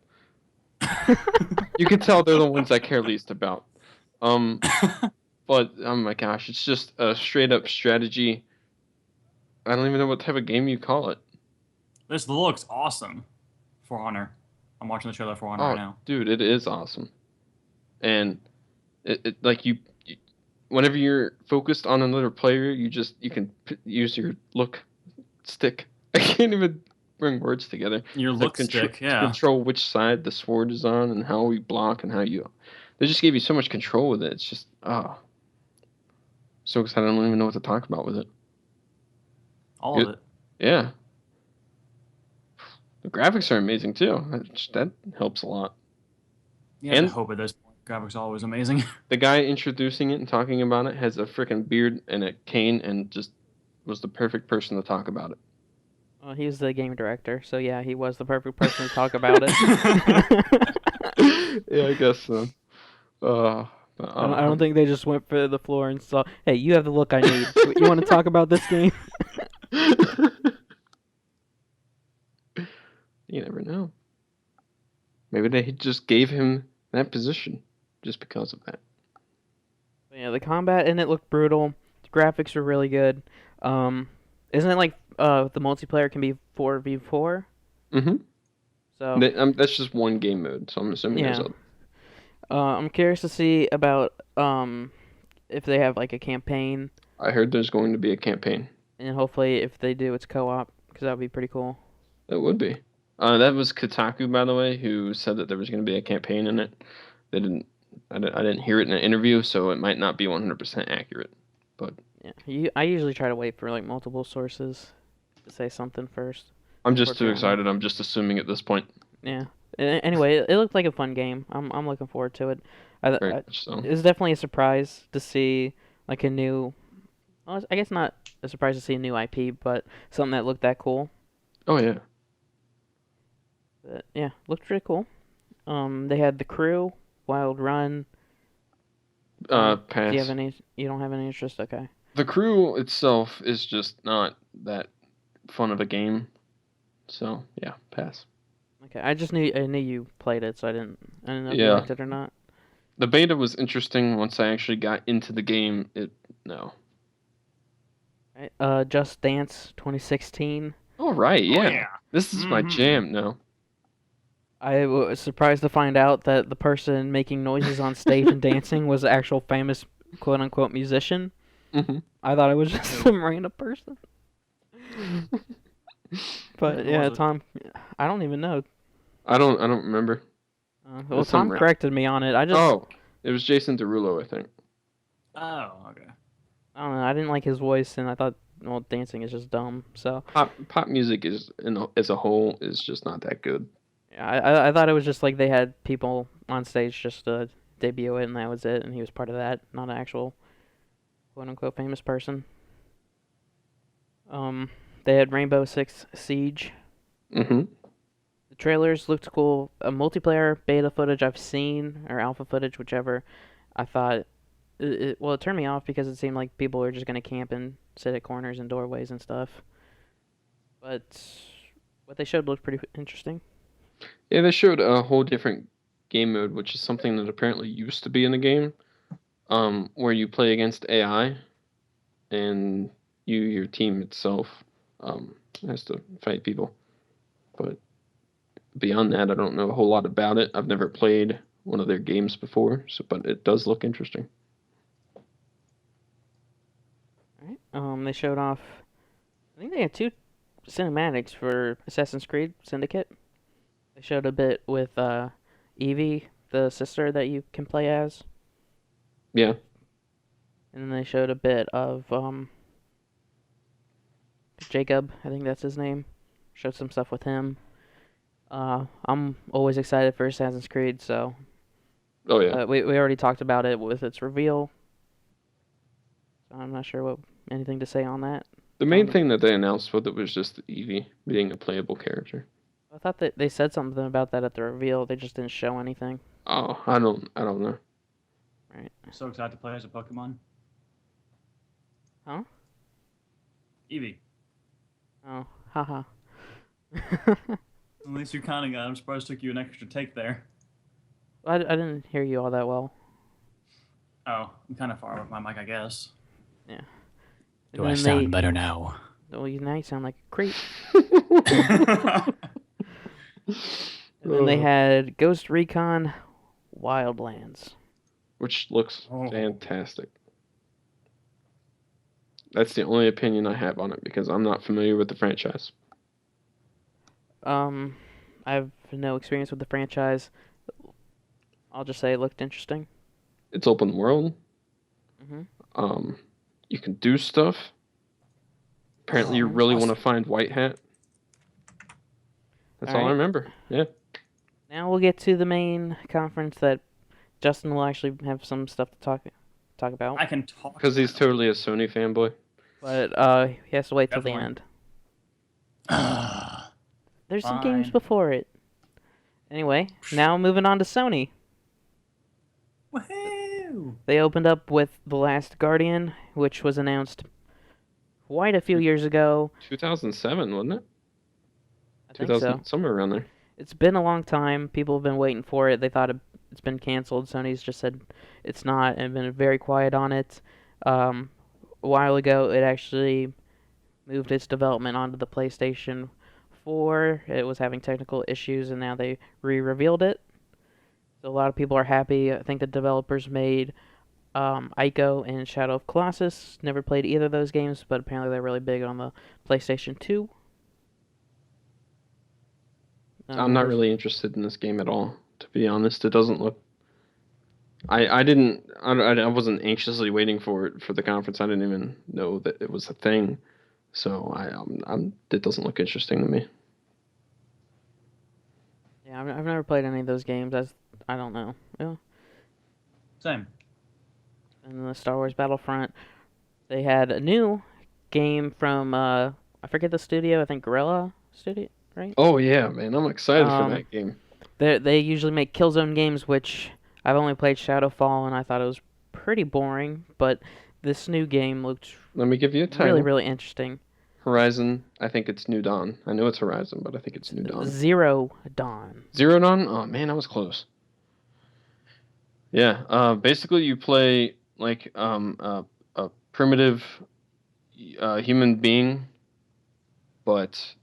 You can tell they're the ones I care least about. But oh my gosh, it's just a straight up strategy. I don't even know what type of game you call it. This looks awesome. For Honor. I'm watching the trailer for Honor right Oh, now. dude, it is awesome. And it like whenever you're focused on another player, you can use your look stick. I can't even bring words together. Your To look stick, to yeah. control which side the sword is on and how we block and how you. They just gave you so much control with it. It's just so excited. I don't even know what to talk about with it. All of it. Yeah. The graphics are amazing too. That helps a lot. Yeah, I hope at this point. Graphics are always amazing. The guy introducing it and talking about it has a freaking beard and a cane and just was the perfect person to talk about it. Well, he's the game director, so yeah, he was the perfect person to talk about it. Yeah, I guess so. I don't think they just went for the floor and saw, hey, you have the look I need. You want to talk about this game? You never know. Maybe they just gave him that position just because of that. Yeah, the combat in it looked brutal. The graphics were really good. Isn't it like the multiplayer can be 4v4? Mm-hmm. So That's just one game mode, so I'm assuming there's yeah. other. I'm curious to see about if they have like a campaign, I heard there's going to be a campaign. and hopefully if they do, it's co-op, because that would be pretty cool. That would be. That was Kotaku, by the way, who said that there was going to be a campaign in it. They didn't. I didn't hear it in an interview, so it might not be 100% accurate. But Yeah, I usually try to wait for like multiple sources to say something first. I'm just too Unfortunately. excited. I'm just assuming at this point. Yeah. Anyway, it looked like a fun game. I'm looking forward to it. Very much so. It was definitely a surprise to see like a new. Well, I guess not a surprise to see a new IP, but something that looked that cool. Oh yeah. But, yeah, looked pretty cool. They had The Crew, Wild Run. Pass. Do you have any? You don't have any interest? Okay. The Crew itself is just not that fun of a game. So yeah, pass. Okay, I knew you played it, so I didn't know if you Yeah. liked it or not. The beta was interesting. Once I actually got into the game, no. Right. Just Dance 2016. All right, Oh, yeah. yeah. This is my Mhm. jam. No. I was surprised to find out that the person making noises on stage and dancing was an actual famous quote unquote musician. Mm-hmm. I thought it was just some random person. But Who yeah, was it? Tom, I don't even know. I don't remember. Well, There's some Tom ra- corrected me on it. I just, Oh, it was Jason Derulo, I think. Oh, okay. I don't know. I didn't like his voice, and I thought, well, dancing is just dumb. So Pop music is as a whole is just not that good. yeah, I thought it was just like they had people on stage just to debut it, and that was it. And he was part of that, not an actual quote unquote famous person. They had Rainbow Six Siege. Mm-hmm. The trailers looked cool. A multiplayer beta footage I've seen, or alpha footage, whichever. I thought, it turned me off because it seemed like people were just gonna camp and sit at corners and doorways and stuff. But what they showed looked pretty interesting. Yeah, they showed a whole different game mode, which is something that apparently used to be in the game, where you play against AI, and your team itself, has to fight people. But beyond that, I don't know a whole lot about it. I've never played one of their games before, but it does look interesting. Alright. They showed off. I think they had 2 cinematics for Assassin's Creed Syndicate. They showed a bit with Evie, the sister that you can play as, Yeah. and then they showed a bit of Jacob. I think that's his name. Showed some stuff with him. I'm always excited for Assassin's Creed, so Oh yeah. we already talked about it with its reveal. So I'm not sure anything to say on that. The main thing that they announced with it was just Evie being a playable character. I thought that they said something about that at the reveal. They just didn't show anything. Oh, I don't know. Right. So excited to play as a Pokemon. Huh? Eevee. Oh, haha. At least you're counting it. I'm surprised it took you an extra take there. I didn't hear you all that well. Oh, I'm kind of far with my mic, I guess. Yeah. And Do I then sound better now? Well, now you sound like a creep. Oh, And then they had Ghost Recon Wildlands. Which looks Oh. fantastic. That's the only opinion I have on it because I'm not familiar with the franchise. I have no experience with the franchise. I'll just say it looked interesting. It's open world. hmm You can do stuff. Apparently, you Oh, really awesome. want to find White Hat. That's all I Alright. remember. Yeah. Now we'll get to the main conference that Justin will actually have some stuff to talk about. I can talk. Because he's totally a Sony fanboy. But he has to wait till the Definitely. end. Ah, There's some games Fine. before it. Anyway, now moving on to Sony. woohoo! They opened up with The Last Guardian, which was announced quite a few years ago. 2007, wasn't it? I think so. Somewhere around there. It's been a long time. People have been waiting for it. They thought it's been canceled. Sony's just said it's not and been very quiet on it. A while ago, it actually moved its development onto the PlayStation 4. It was having technical issues, and now they re-revealed it. So a lot of people are happy. I think the developers made Ico and Shadow of Colossus. Never played either of those games, but apparently they're really big on the PlayStation 2. I'm not really interested in this game at all, to be honest. It doesn't look. I wasn't anxiously waiting for it for the conference. I didn't even know that it was a thing. So it doesn't look interesting to me. Yeah, I've never played any of those games. I don't know. Yeah. Same. And the Star Wars Battlefront, they had a new game from I forget the studio. I think Guerrilla Studio, right? Oh yeah, man, I'm excited for Um, that game. They usually make Killzone games, which I've only played Shadowfall, and I thought it was pretty boring. But this new game looked Let me give you a title. really, really interesting. Horizon. I think it's New Dawn. I know it's Horizon, but I think it's New Dawn. Zero Dawn. Zero Dawn? Oh man, I was close. Yeah. Basically, you play like a primitive human being, but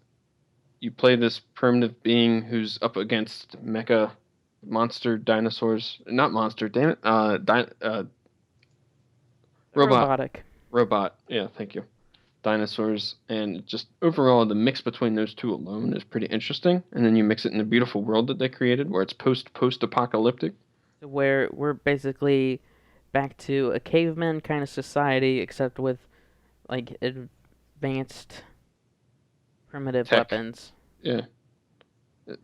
you play this primitive being who's up against mecha monster dinosaurs. Not monster, damn it. Robotic. Robot. Yeah, thank you. Dinosaurs, and just overall the mix between those two alone is pretty interesting. And then you mix it in the beautiful world that they created, where it's post-apocalyptic. Where we're basically back to a caveman kind of society, except with like advanced primitive Tech. weapons. Yeah.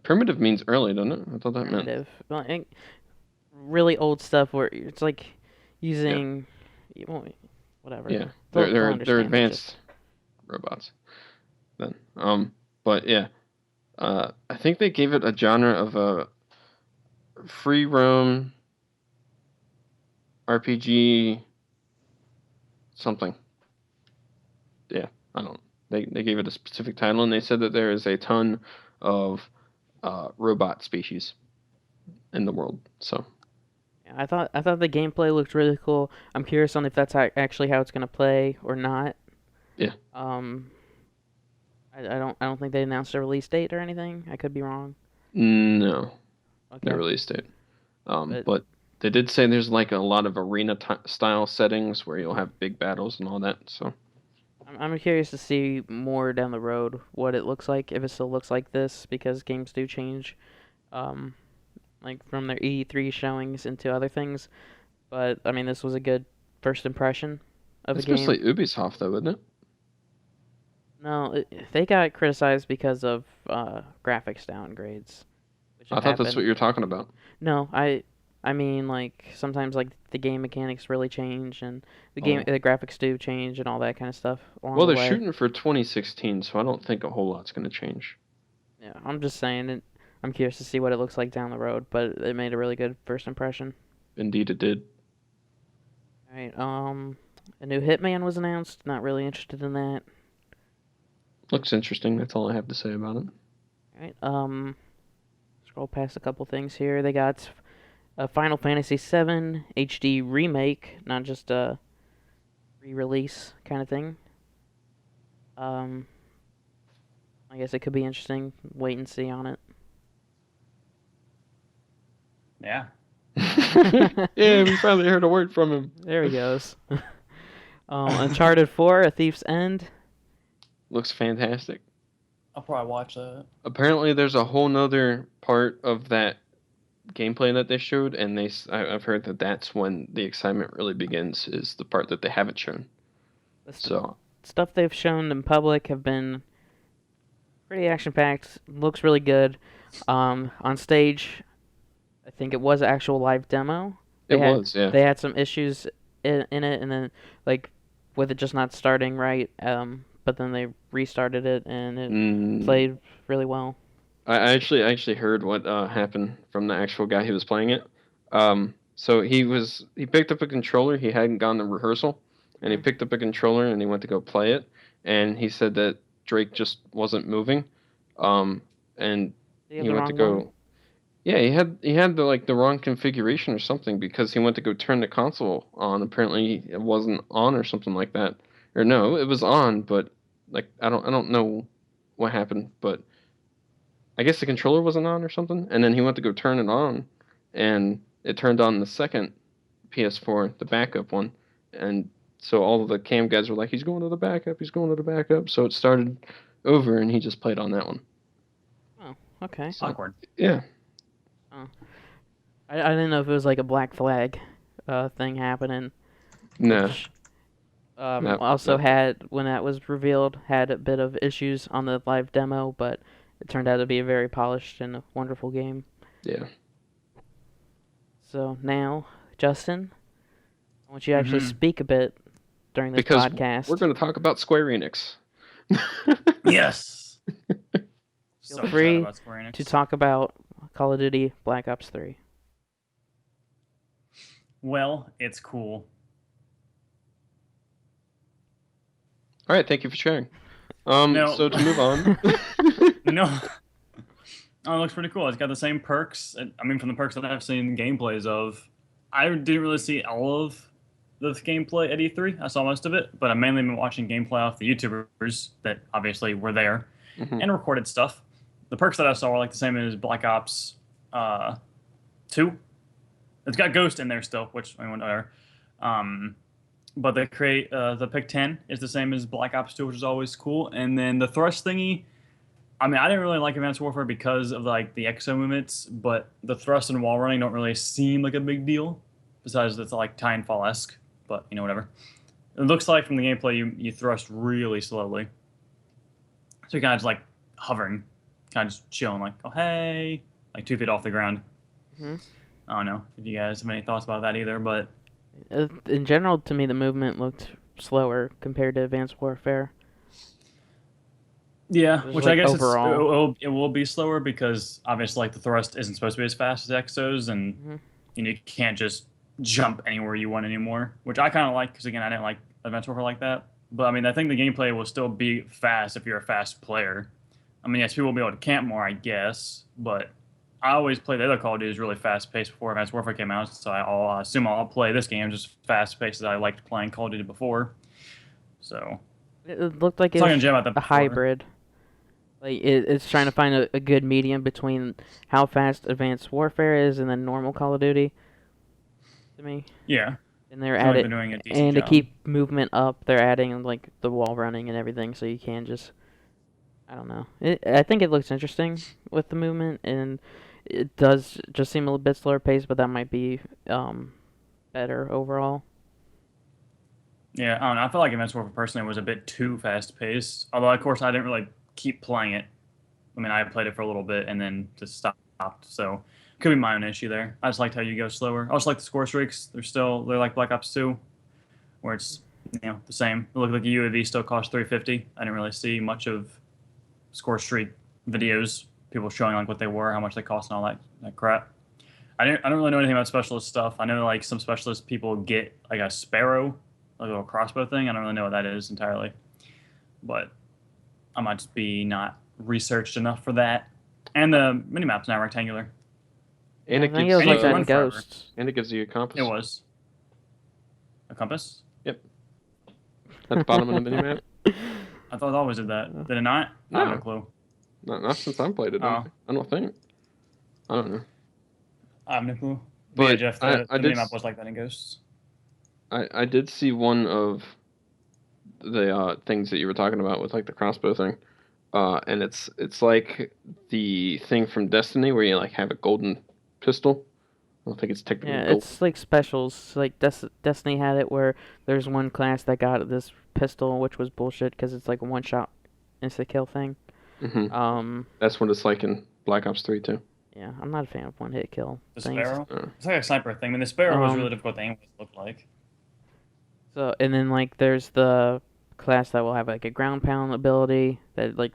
Primitive means early, doesn't it? I thought that meant. Primitive, like, really old stuff where it's like using whatever. Yeah, They'll they're understand, advanced robots. Then, but yeah, I think they gave it a genre of a free roam RPG something. Yeah, I don't. They gave it a specific title, and they said that there is a ton of robot species in the world. So I thought the gameplay looked really cool. I'm curious on if that's actually how it's gonna play or not. Yeah. I don't think they announced a release date or anything. I could be wrong. no, Okay. no release date. But- But they did say there's like a lot of arena style settings where you'll have big battles and all that. So I'm curious to see more down the road what it looks like, if it still looks like this, because games do change, like from their E3 showings into other things. But I mean, this was a good first impression of a it's game. mostly Ubisoft, though, isn't it? No, they got criticized because of graphics downgrades. Which I have thought that's happened. what you're talking about. No, I mean, like, sometimes like the game mechanics really change, and the graphics do change, and all that kind of stuff along Well, the they're way. shooting for 2016, so I don't think a whole lot's going to change. Yeah, I'm just saying it. I'm curious to see what it looks like down the road, but it made a really good first impression. Indeed, it did. All right, A new Hitman was announced. Not really interested in that. Looks interesting. That's all I have to say about it. All right. Scroll past a couple things here. They got a Final Fantasy VII HD remake, not just a re-release kind of thing. Um, I guess it could be interesting. Wait and see on it. Yeah. Yeah, we finally heard a word from him. There he goes. Uncharted 4: A Thief's End. Looks fantastic. I'll probably watch that. Apparently, there's a whole nother part of that gameplay that they showed, and I've heard that that's when the excitement really begins, is the part that they haven't shown. So Stuff they've shown in public have been pretty action-packed. Looks really good. On stage, I think it was an actual live demo. it was, yeah. They had some issues in it, and then like with it just not starting right. But then they restarted it, and it played really well. I actually heard what happened from the actual guy who was playing it. So he picked up a controller. He hadn't gone to rehearsal, and he picked up a controller and he went to go play it. And he said that Drake just wasn't moving. And he went to go. One? Yeah, he had the wrong configuration or something, because he went to go turn the console on. Apparently, it wasn't on or something like that. Or no, it was on, but like I don't know what happened, but I guess the controller wasn't on or something. And then he went to go turn it on, and it turned on the second PS4, the backup one. And so all of the cam guys were like, "He's going to the backup. He's going to the backup." So it started over, and he just played on that one. Oh, okay. So, Awkward. yeah. I didn't know if it was like a Black Flag thing happening. No. Which, also had, when that was revealed, had a bit of issues on the live demo, but it turned out to be a very polished and wonderful game. Yeah. So now, Justin, I want you to actually speak a bit during this because podcast. We're going to talk about Square Enix. Yes. Feel free to talk about Call of Duty Black Ops 3. Well, it's cool. All right, thank you for sharing. No. So to move on. No. Oh, it looks pretty cool. It's got the same perks. I mean, from the perks that I've seen gameplays of, I didn't really see all of the gameplay at E3. I saw most of it, but I've mainly been watching gameplay off the YouTubers that obviously were there and recorded stuff. The perks that I saw were like the same as Black Ops 2. It's got Ghost in there still, which I mean, whatever. But they create the Pick 10 is the same as Black Ops 2, which is always cool. And then the thrust thingy, I mean, I didn't really like Advanced Warfare because of like the exo movements, but the thrust and wall running don't really seem like a big deal. Besides, it's like Titanfall-esque, but you know, whatever. It looks like from the gameplay, you thrust really slowly, so you're kind of just like hovering, kind of just chilling, like, oh hey, like 2 feet off the ground. I don't know if you guys have any thoughts about that either, but in general, to me, the movement looked slower compared to Advanced Warfare. Yeah, which I guess overall, it will be slower because obviously like the thrust isn't supposed to be as fast as exos, and you can't just jump anywhere you want anymore, which I kind of like because again I didn't like Advanced Warfare like that. But I mean I think the gameplay will still be fast if you're a fast player. I mean yes, people will be able to camp more, I guess, but I always play the other Call of Duty really fast paced before Advanced Warfare came out, so I'll assume I'll play this game just fast paced as I liked playing Call of Duty before. So it looked like it's a hybrid. Like it's trying to find a good medium between how fast Advanced Warfare is and then normal Call of Duty. To me. Yeah. And they're adding, and to keep movement up, they're adding like the wall running and everything, so you can just, I don't know. I think it looks interesting with the movement, and it does just seem a little bit slower paced, but that might be better overall. Yeah, I don't know. I feel like Advanced Warfare personally was a bit too fast paced. Although of course I didn't really keep playing it. I mean, I played it for a little bit and then just stopped. So could be my own issue there. I just liked how you go slower. I also like the score streaks. They're like Black Ops 2, where it's the same. It looked like a UAV still cost $350. I didn't really see much of score streak videos, people showing like what they were, how much they cost, and all that crap. I don't really know anything about specialist stuff. I know like some specialist people get like a Sparrow a little crossbow thing. I don't really know what that is entirely, but I might just be not researched enough for that. And the minimap's not rectangular. And I it think gives it was and like you that can in run forever. Ghosts. and it gives you a compass It was a compass. at the bottom of the minimap. I thought it always did that. Did it not? I have no No. clue. Not since I played it. Oh. I don't think. I don't know. I have no clue. But yeah, But Jeff, I the did minimap was like that in Ghosts. I did see one of the things that you were talking about with like the crossbow thing, and it's like the thing from Destiny where you like have a golden pistol. I don't think it's technically Yeah, gold. it's like specials. Like Destiny had it where there's one class that got this pistol, which was bullshit because it's like a one-shot insta-kill thing. Hmm. That's what it's like in Black Ops 3 too. Yeah, I'm not a fan of one-hit kill The things. Sparrow? Uh, It's like a sniper thing. I mean, the Sparrow was Um, really difficult to aim with, it looked like. So, and then like there's the class that will have like a ground pound ability that like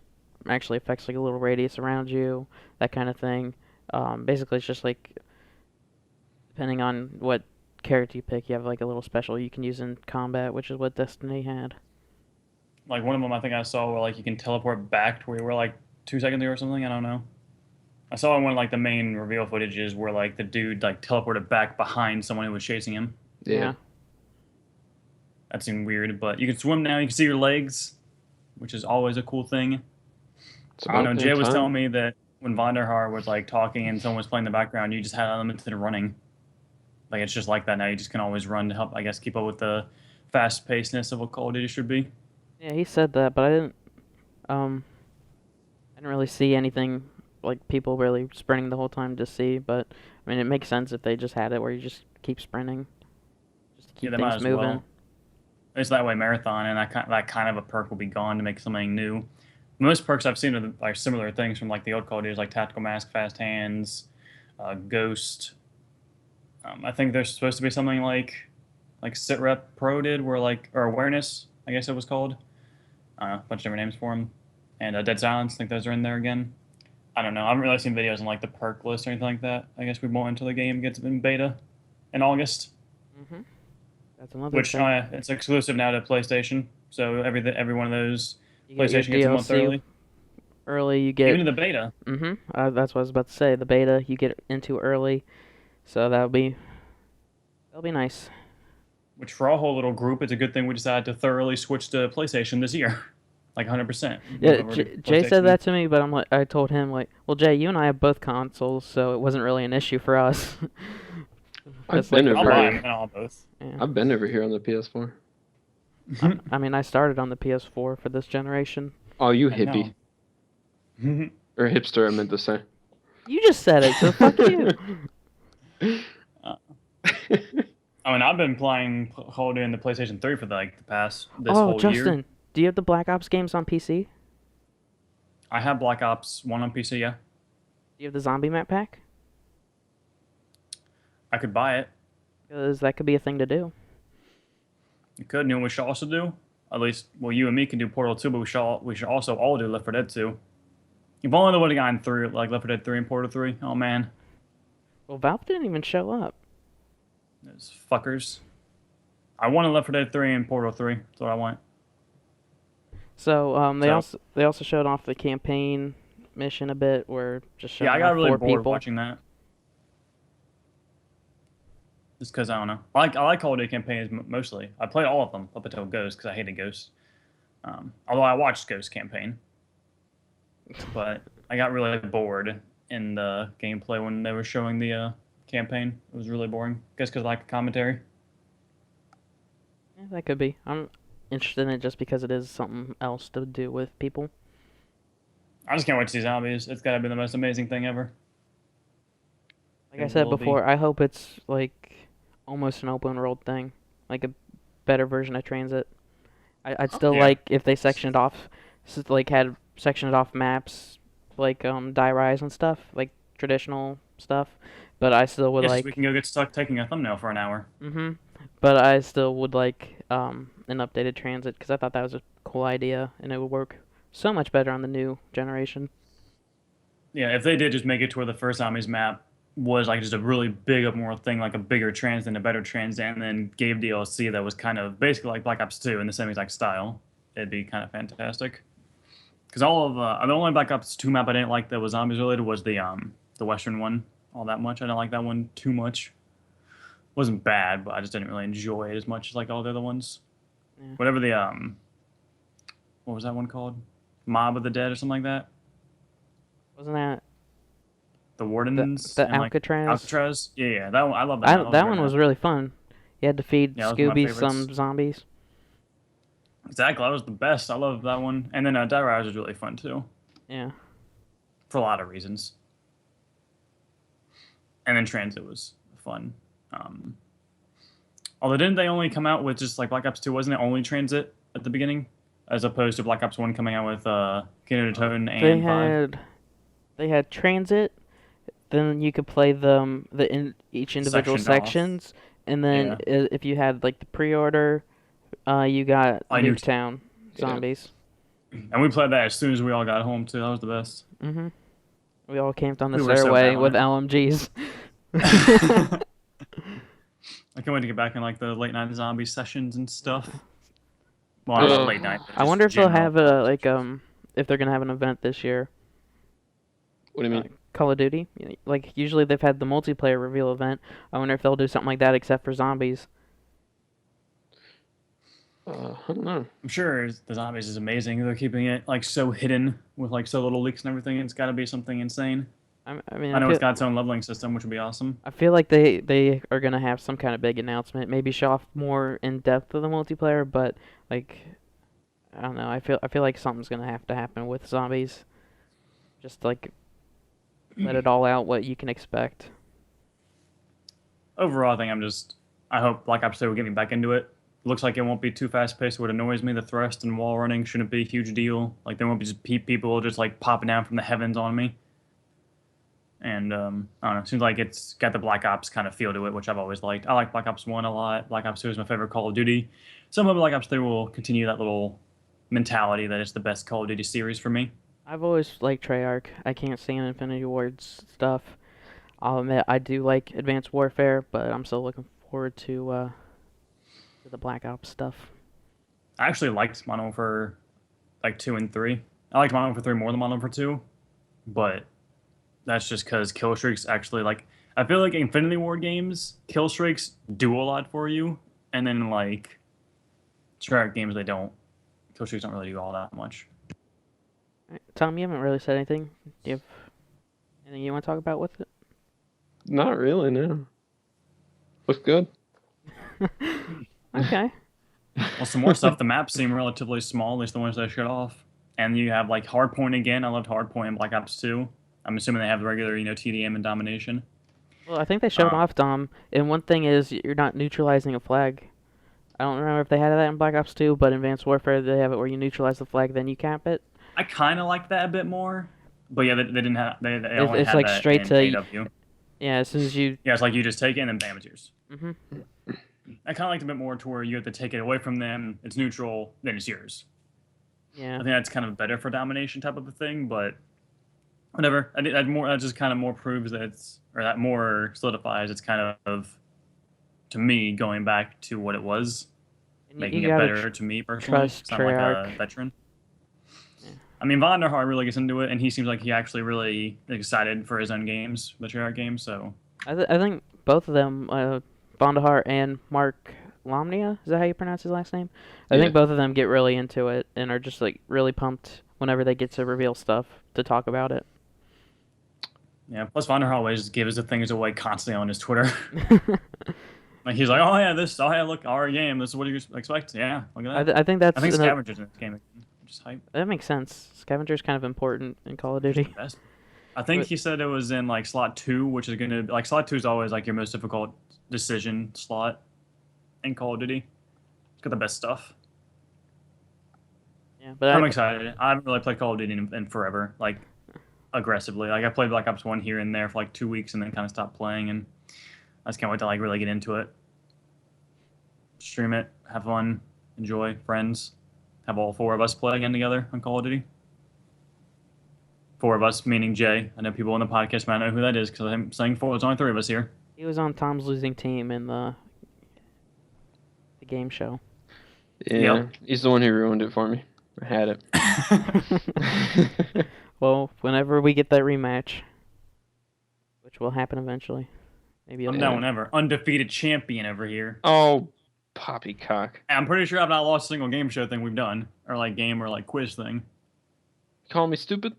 actually affects like a little radius around you, that kind of thing. Basically, it's just like depending on what character you pick, you have like a little special you can use in combat, which is what Destiny had. Like one of them I think I saw where like you can teleport back to where you were like 2 seconds ago or something. I don't know. I saw in one of like the main reveal footages where like the dude like teleported back behind someone who was chasing him. yeah. That seemed weird, but you can swim now. You can see your legs, which is always a cool thing. It's I don't know. about Jay damn was time. telling me that when Vonderhaar was like talking and someone was playing in the background, you just had unlimited running. Like it's just like that now. You just can always run to help, I guess, keep up with the fast pacedness of what Call of Duty should be. Yeah, he said that, but um, I didn't really see anything like people really sprinting the whole time to see. But I mean, it makes sense if they just had it where you just keep sprinting, just to keep Yeah, they might things as moving. well. It's that way marathon, and that kind of a perk will be gone to make something new. Most perks I've seen are similar things from like the old Call of Duty, like Tactical Mask, Fast Hands, Ghost. I think there's supposed to be something like SitRep Pro did, where like or Awareness, I guess it was called. A bunch of different names for them, and Dead Silence. I think those are in there again. I don't know. I haven't really seen videos on like the perk list or anything like that. I guess we won't until the game gets in beta in August. Mm-hmm. That's another Which thing. it's exclusive now to PlayStation. So every one of those You get your PlayStation gets a month DLC early. early. You get Even in the beta. mm-hmm. That's what I was about to say. The beta you get into early, so that'll be nice. Which for our whole little group, it's a good thing we decided to thoroughly switch to PlayStation this year, like 100%. Yeah, Move over to Jay said PlayStation. that to me, but I'm like, I told him like, well, Jay, you and I have both consoles, so it wasn't really an issue for us. I've That's been like I'll over buy here. them and all both. Yeah. I've been over here on the PS4. I mean, I started on the PS4 for this generation. Oh, you I know. hippie I or hipster, I meant to say. You just said it, so fuck you. mean, I've been playing Call of Duty on the PlayStation 3 for like the past this Oh, whole Justin, year. do you have the Black Ops games on PC? I have Black Ops 1 on PC, yeah. Do you have the zombie map pack? I could buy it. Because that could be a thing to do. You could. You know what we should also do? At least, well, you and me can do Portal 2, but we should also all do Left 4 Dead 2. If only they would have gotten through like Left 4 Dead 3 and Portal 3. Oh man, Well, Valve didn't even show up. those fuckers. I want a Left 4 Dead 3 and Portal 3. That's what I want. So So- they also showed off the campaign mission a bit, where just showing Yeah, I got off really 4 bored people. watching that. Just because I don't know. I like Call of Duty campaigns mostly. I played all of them up until Ghost because I hated Ghost. Although I watched Ghost campaign, but I got really bored in the gameplay when they were showing the campaign. It was really boring. Guess because I like the commentary. Yeah, that could be. I'm interested in it just because it is something else to do with people. I just can't wait to see zombies. It's got to be the most amazing thing ever. Like I It said will be. before, I hope it's like almost an open world thing, like a better version of Transit. I'd still Yeah. like if they sectioned off, like had sectioned off maps, like Die Rise and stuff, like traditional stuff. But I still would Yes, like. we can go get stuck taking a thumbnail for an hour. Mm-hmm. But I still would like an updated Transit because I thought that was a cool idea and it would work so much better on the new generation. Yeah, if they did just make it to where the first zombies map was like just a really big up more thing, like a bigger transcend, a better transcend, and then gave DLC that was kind of basically like Black Ops 2 in the same exact style, it'd be kind of fantastic. Because all of the only Black Ops 2 map I didn't like that was zombies related was the Western one all that much. I didn't like that one too much. It wasn't bad, but I just didn't really enjoy it as much as like all the other ones. Yeah. Whatever the what was that one called? Mob of the Dead or something like that. Wasn't that The Wardens the and like Alcatraz? Alcatraz. Yeah, that one I love that. That one was really fun. You had to feed Yeah, that was one of my Scooby favorites. some zombies. Exactly, that was the best. I love that one. And then Die Rise was really fun too, Yeah. for a lot of reasons. And then Transit was fun. Although didn't they only come out with just like Black Ops 2? Wasn't it only Transit at the beginning, as opposed to Black Ops 1 coming out with Kingdom Tone and 5 They had Transit. Then you could play each individual sectioned off? sections, and then if you had like the pre-order, you got I knew- Nuketown Yeah. zombies. And we played that as soon as we all got home too. That was the best. Mhm. We all camped on the We were so stairway bad on with it. LMGs. I can't wait to get back in like the late night zombie sessions and stuff. Well, Uh, not late night. But I just wonder if they'll general. have if they're gonna have an event this year. What do you mean? Call of Duty. Like usually they've had the multiplayer reveal event. I wonder if they'll do something like that except for zombies. I don't know. I'm sure the zombies is amazing. They're keeping it like so hidden with like so little leaks and everything. It's got to be something insane. I mean, I know feel, it's got its own leveling system, which would be awesome. I feel like they are gonna have some kind of big announcement. Maybe show off more in depth of the multiplayer, but like I don't know. I feel like something's gonna have to happen with zombies. Just like let it all out what you can expect. Overall, I hope Black Ops 2 will get me back into it. Looks like it won't be too fast paced. What annoys me, the thrust and wall running shouldn't be a huge deal. Like there won't be just people just like popping down from the heavens on me. And I don't know. It seems like it's got the Black Ops kind of feel to it, which I've always liked. I like Black Ops 1 a lot. Black Ops 2 is my favorite Call of Duty. Some of Black Ops 3 will continue that little mentality that it's the best Call of Duty series for me. I've always liked Treyarch. I can't stand Infinity Ward's stuff. I'll admit I do like Advanced Warfare, but I'm still looking forward to the Black Ops stuff. I actually liked Modern Warfare like 2 and 3. I liked Modern Warfare 3 more than Modern Warfare 2, but that's just because kill streaks actually like I feel like Infinity Ward games, kill streaks do a lot for you, and then like Treyarch games they don't. Kill streaks don't really do all that much. Alright, Tom, you haven't really said anything. Do you have anything you want to talk about with it? Not really, no. Looks good. Okay. Well, some more stuff. The maps seem relatively small, at least the ones that I shut off. And you have like Hardpoint again. I loved Hardpoint in Black Ops 2. I'm assuming they have the regular, TDM and domination. Well, I think they showed off Dom, and one thing is you're not neutralizing a flag. I don't remember if they had that in Black Ops 2, but in Advanced Warfare they have it where you neutralize the flag, then you cap it. I kind of like that a bit more, but yeah, they didn't have. They only It's had like that straight in to- AW. Yeah, as soon as you. Yeah, it's like you just take it and then bam, it's yours. hmm I kind of liked a bit more to where you have to take it away from them. It's neutral, then it's yours. Yeah. I think that's kind of better for domination type of a thing, but whatever. I think that just kind of more proves that that more solidifies it's kind of, to me, going back to what it was, And making you it gotta better to me personally. trust 'Cause I'm like a Treyarch. veteran. Yeah. I mean, Von der Haar really gets into it, and he seems like he actually really excited for his own games, the Treyarch games. So I think both of them, Bondahar and Mark Lomnia, is that how you pronounce his last name? I Yeah. think both of them get really into it and are just like really pumped whenever they get to reveal stuff to talk about it. yeah. Plus, Von der Haar always gives the things away constantly on his Twitter. Like he's like, oh yeah, look, our game. This is what you expect. Yeah, look at that. I think that's I think another- Scavengers in this game, which is hype. that makes sense. Scavenger's kind of important in Call of Duty. Best. I think But- he said it was in like slot 2, which is gonna like slot 2 is always like your most difficult decision slot in Call of Duty. It's got the best stuff. Yeah, but I'm excited. I haven't really played Call of Duty in forever, like aggressively. Like I played Black Ops 1 here and there for like 2 weeks, and then kind of stopped playing. And I just can't wait to like really get into it. Stream it, have fun, enjoy, friends, have all 4 of us play again together on Call of Duty. 4 of us, meaning Jay. I know people on the podcast might know who that is because I'm saying 4. There's only 3 of us here. He was on Tom's losing team in the game show. Yeah, Yep. he's the one who ruined it for me. I had it. Well, whenever we get that rematch, which will happen eventually, maybe I'm it'll down whenever. Undefeated champion over here. Oh, poppycock. I'm pretty sure I've not lost a single game show thing we've done, or like game or like quiz thing. Call me stupid?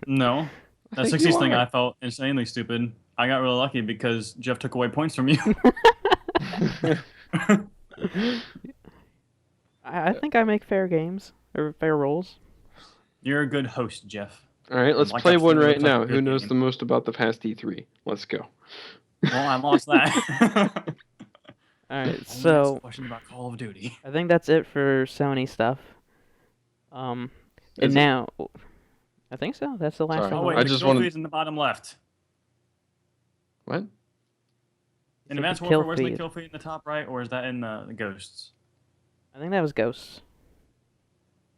No, I that think 60s you thing are. I felt insanely stupid. I got really lucky because Jeff took away points from you. I think I make fair games or fair rolls. You're a good host, Jeff. All right, let's Like play that one feeling right looks like a now. Who good knows game. the most about the past E3? Let's go. Well, I lost that. All right, Only ask so a question about Call of Duty. I think that's it for Sony stuff. And Is it? now, I think so. That's the last Sorry. one. Oh on wait, the I the list. just kill wanted- feed's in the bottom left. What? In It's Advanced the kill Warfare, wasn't the feed. kill feed in the top right, or is that in the Ghosts? I think that was Ghosts.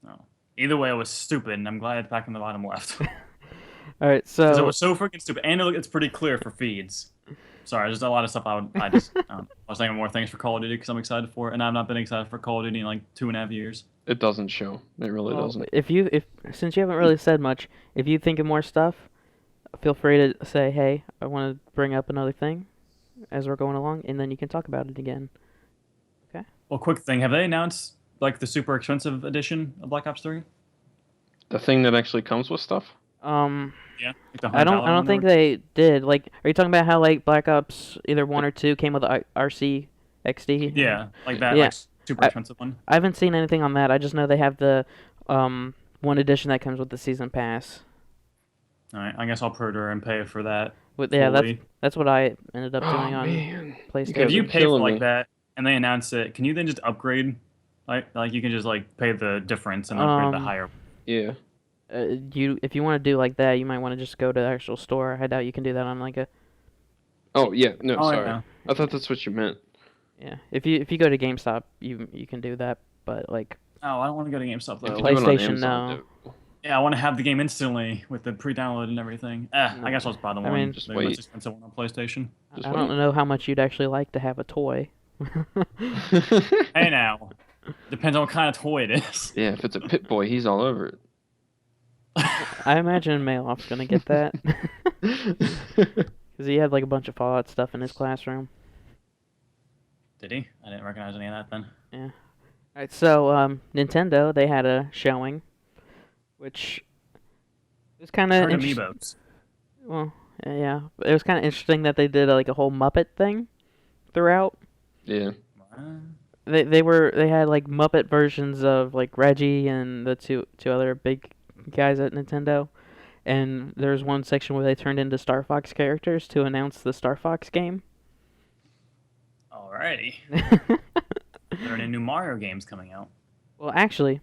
No. Either way, it was stupid, and I'm glad it's back in the bottom left. All right, Because it so was so freaking stupid, and it's pretty clear for feeds. Sorry, there's a lot of stuff I was thinking more things for Call of Duty because I'm excited for it, and I've not been excited for Call of Duty in like 2.5 years. It doesn't show. It really well, doesn't. if since you haven't really said much, if you think of more stuff, feel free to say, "Hey, I want to bring up another thing," as we're going along, and then you can talk about it again. Well, quick thing, have they announced like the super expensive edition of Black Ops 3? The thing that actually comes with stuff? Yeah. Like the I don't $100 one think or- they did. Like, are you talking about how like Black Ops either 1 or 2 came with the RC XD? Yeah, like that Yeah. like super expensive one. I haven't seen anything on that. I just know they have the one edition that comes with the season pass. All right, I guess I'll pre-order and pay for that. Yeah, fully. that's what I ended up doing Oh, on man. PlayStation. guys If you are pay for killing like me. that and they announce it, can you then just upgrade? Like you can just like pay the difference and upgrade the Um, higher. Yeah. If you want to do like that, you might want to just go to the actual store. I doubt you can do that on like a Oh, yeah. No, Oh, sorry. yeah. I thought that's what you meant. yeah. If you go to GameStop, you can do that. But like Oh, I don't want to go to GameStop If though. you do it on PlayStation, Amazon, no. do it. Yeah, I want to have the game instantly with the pre-download and everything. I No. guess I'll just buy the I one. mean- Just the wait. most expensive one on PlayStation. Just I don't know how much you'd actually like to have a toy. Hey now, depends on what kind of toy it is. Yeah, if it's a Pit Boy, he's all over it. I imagine Maloff's gonna get that because he had like a bunch of Fallout stuff in his classroom. Did he? I didn't recognize any of that then. Alright, so Nintendo, they had a showing, which was kind of Heard interesting. amiibos. Well, yeah, it was kind of interesting that they did like a whole Muppet thing throughout. Yeah. They had like Muppet versions of like Reggie and the two other big guys at Nintendo, and there was one section where they turned into Star Fox characters to announce the Star Fox game. Alrighty. There are any new Mario games coming out. Well, actually,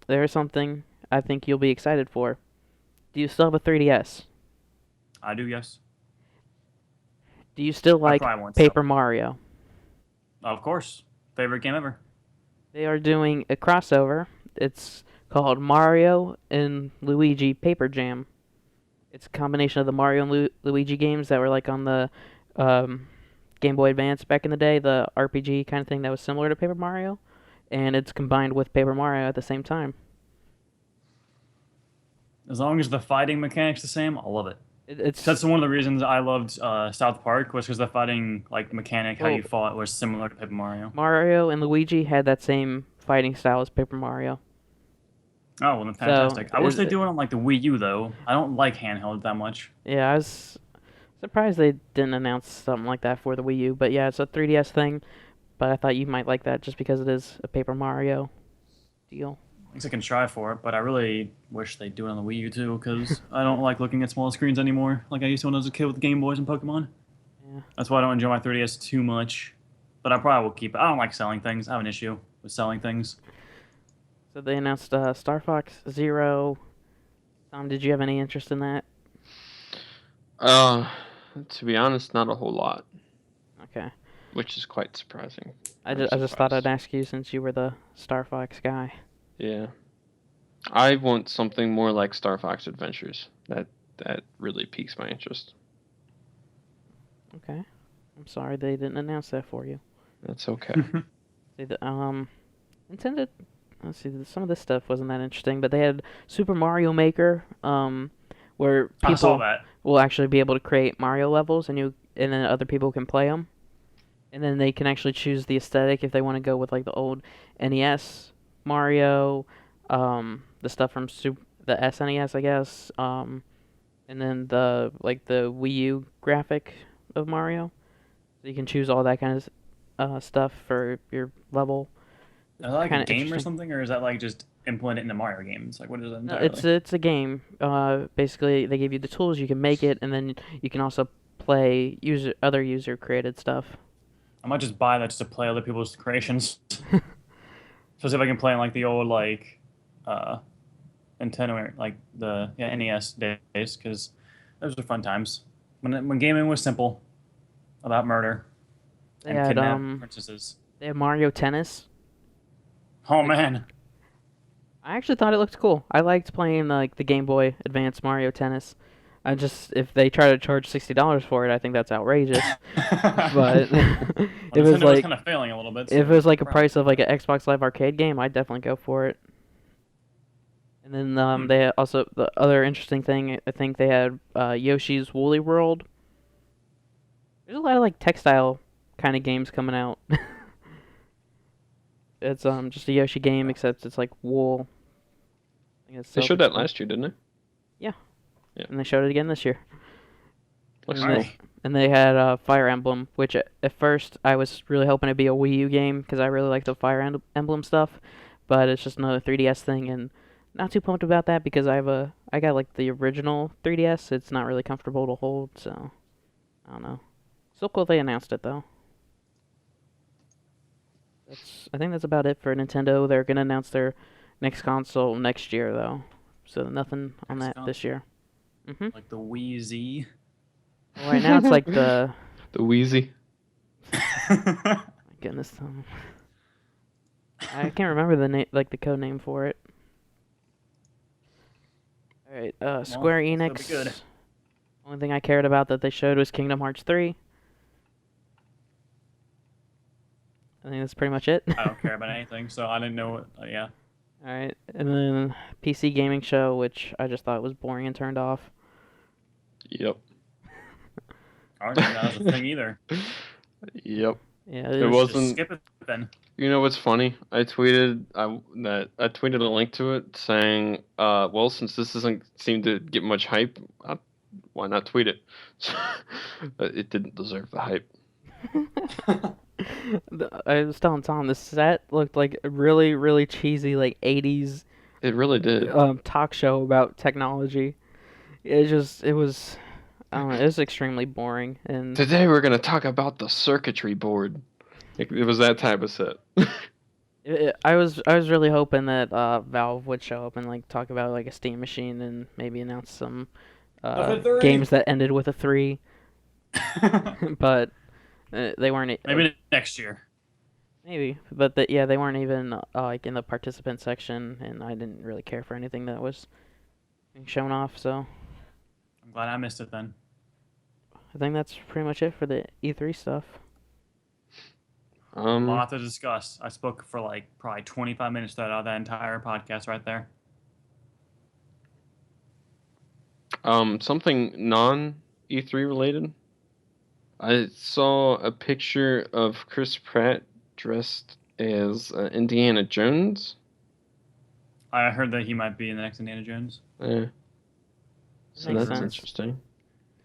there's something I think you'll be excited for. Do you still have a 3DS? I do, yes. Do you still like probably won't Paper Mario? Of course. Favorite game ever. They are doing a crossover. It's called Mario and Luigi Paper Jam. It's a combination of the Mario and Luigi games that were like on the Game Boy Advance back in the day, the RPG kind of thing that was similar to Paper Mario, and it's combined with Paper Mario at the same time. As long as the fighting mechanic's the same, I love it. It's That's one of the reasons I loved South Park was because the fighting like mechanic, how Oh. you fought, was similar to Paper Mario. Mario and Luigi had that same fighting style as Paper Mario. Oh, well, then fantastic. I wish is they it- do it on like the Wii U though. I don't like handheld that much. Yeah, I was surprised they didn't announce something like that for the Wii U, but yeah, it's a 3DS thing. But I thought you might like that just because it is a Paper Mario deal. I guess I can try for it, but I really wish they'd do it on the Wii U too, because I don't like looking at small screens anymore, like I used to when I was a kid with Game Boys and Pokemon. Yeah. That's why I don't enjoy my 3DS too much. But I probably will keep it. I don't like selling things. I have an issue with selling things. So they announced Star Fox Zero. Did you have any interest in that? To be honest, not a whole lot, Okay. which is quite surprising. I I'm just thought I'd surprised. ask you since you were the Star Fox guy. Yeah. I want something more like Star Fox Adventures. That really piques my interest. Okay. I'm sorry they didn't announce that for you. That's okay. Nintendo. Let's see. Some of this stuff wasn't that interesting, but they had Super Mario Maker, where I saw people that. will actually be able to create Mario levels, and then other people can play them, and then they can actually choose the aesthetic if they want to go with like the old NES Mario, the stuff from the SNES, I guess, and then the Wii U graphic of Mario. So you can choose all that kind of stuff for your level. Is that like a Kind of game or interesting. something, or is that like just implement it into Mario games? Like, what is it No, entirely? it's a game. Basically, they give you the tools. You can make it, and then you can also play other user created stuff. I might just buy that just to play other people's creations. Especially if I can play in like the old like uh Nintendo, like the NES days, because those were fun times when gaming was simple, about murder They and had kidnap princesses. they had Mario Tennis. Oh Which man, I actually thought it looked cool. I liked playing like the Game Boy Advance Mario Tennis. If they try to charge $60 for it, I think that's outrageous. But well, it was Nintendo was like kind of failing a little bit. if it So was like a probably price of like an Xbox Live Arcade game, I'd definitely go for it. And then they had also the other interesting thing I think they had Yoshi's Woolly World. There's a lot of like textile kind of games coming out. It's just a Yoshi game except it's like wool. I think it's They showed that self-explain- last year, didn't they? and they showed it again this year. Looks And cool. And they had Fire Emblem, which at first I was really hoping it'd be a Wii U game because I really like the Fire Emblem stuff, but it's just another 3DS thing, and not too pumped about that because I got like the original 3DS. It's not really comfortable to hold, so I don't know. Still cool they announced it though. I think that's about it for Nintendo. They're gonna announce their next console next year though, so nothing on Next that this year. like the Wii Z. Well, right now it's like the The Wheezy. my goodness. I can't remember the name, like the code name for it. All right, Square that'll be Enix. good. Only thing I cared about that they showed was Kingdom Hearts 3. I think that's pretty much it. I don't care about anything, so I didn't know what. Yeah, All right, and then PC gaming show, which I just thought was boring and turned off. Yep. I don't think that was a thing either. Yep. Yeah, It was. Just wasn't. skip it then. You know what's funny? I tweeted a link to it saying, well, since this doesn't seem to get much hype, why not tweet it? But it didn't deserve the hype. I was telling Tom the set looked like a really, really cheesy like 80s It really did. talk show about technology. It was I don't know, it was extremely boring and Today we're gonna talk about the circuitry board. It was that type of set. I was really hoping that Valve would show up and like talk about like a Steam machine and maybe announce some Of a 3. games that ended with a 3, but they weren't. Maybe next year. Maybe, but they weren't even like in the participant section, and I didn't really care for anything that was being shown off. So I'm glad I missed it then. I think that's pretty much it for the E3 stuff. A lot to discuss. I spoke for like probably 25 minutes out of that entire podcast right there. Something non E3 related. I saw a picture of Chris Pratt dressed as Indiana Jones. I heard that he might be in the next Indiana Jones. Yeah. So Makes that's sense. interesting.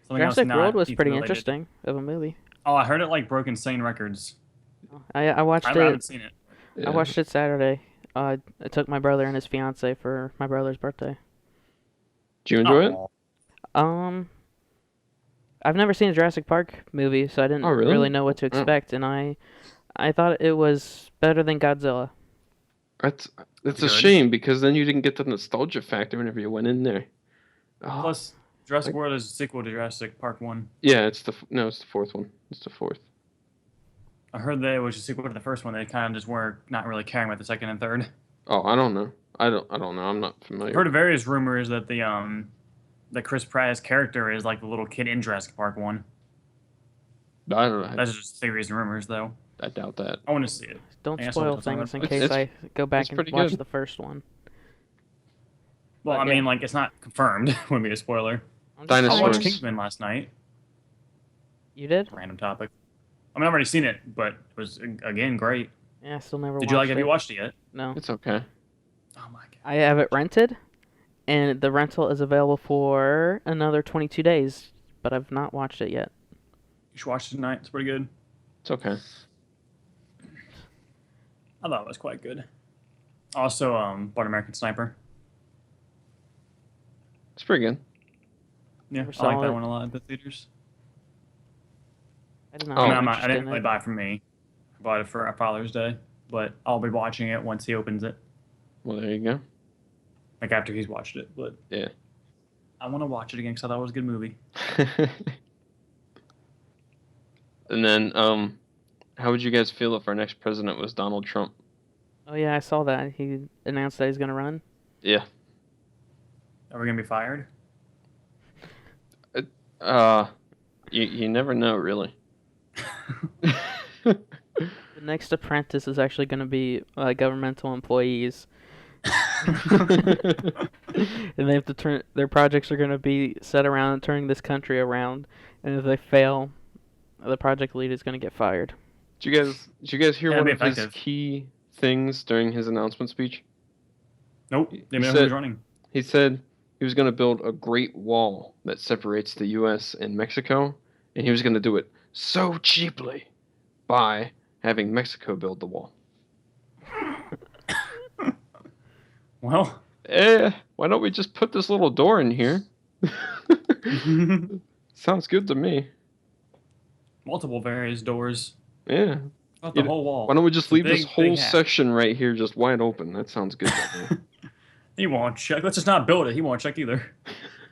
Something else Jurassic not World was E3 pretty related. interesting of a movie. Oh, I heard it like broke insane records. I watched I it. haven't seen it. Yeah. I watched it Saturday. I took my brother and his fiance for my brother's birthday. Did you enjoy it? Oh, I've never seen a Jurassic Park movie, so I didn't Oh, really? know what to Oh. expect, and I thought it was better than Godzilla. It's a Good. shame because then you didn't get the nostalgia factor whenever you went in there. Oh, Plus, Jurassic Like- World is a sequel to Jurassic Park 1. yeah, it's the fourth one. It's the fourth. I heard that it was a sequel to the first one. They kind of just were not really caring about the second and third. Oh, I don't know. I don't know. I'm not I've familiar. heard of various rumors that the Chris Pratt's character is like the little kid in Jurassic Park 1. I don't know. That's just theories and rumors, though. I doubt that. I want to see it. Don't I guess I'll spoil put something things in on- case I go back and pretty watch good. the first one. Well, But I mean, yeah. like, it's not confirmed. Wouldn't be a spoiler. I'm just I Dinosaurs. watched saying- Kingsman last night. You did? Random topic. I mean, I've already seen it, but it was, again, great. Yeah, I still never Did you like watched it? Have it. you watched it yet? No. It's okay. Oh, my God. I have it rented, and the rental is available for another 22 days, but I've not watched it yet. You should watch it tonight. It's pretty good. It's okay. I thought it was quite good. Also, But American Sniper. It's pretty good. Yeah, Never I like saw that it. one a lot at the theaters. I did not Oh. I, have mean, I interest didn't in really it. buy it for me. I bought it for Father's Day, but I'll be watching it once he opens it. Well, there you go. Like after he's watched it, but Yeah. I want to watch it again because I thought it was a good movie. And then, how would you guys feel if our next president was Donald Trump? Oh yeah, I saw that. He announced that he's gonna run. Yeah. Are we gonna be fired? You never know, really. The next apprentice is actually gonna be governmental employees, and they have to turn. Their projects are gonna be set around turning this country around, and if they fail, the project lead is gonna get fired. Did you guys hear Yeah, one it'd of be his effective. key things during his announcement speech? Nope. He They know said- who's running. He said he was going to build a great wall that separates the U.S. and Mexico, and he was going to do it so cheaply by having Mexico build the wall. Well, Why don't we just put this little door in here? Sounds good to me. multiple various doors. Yeah. Not the You know, whole wall. Why don't we just It's a leave this big, whole big hat. section right here just wide open? That sounds good to He won't check. Let's just not build it. He won't check either.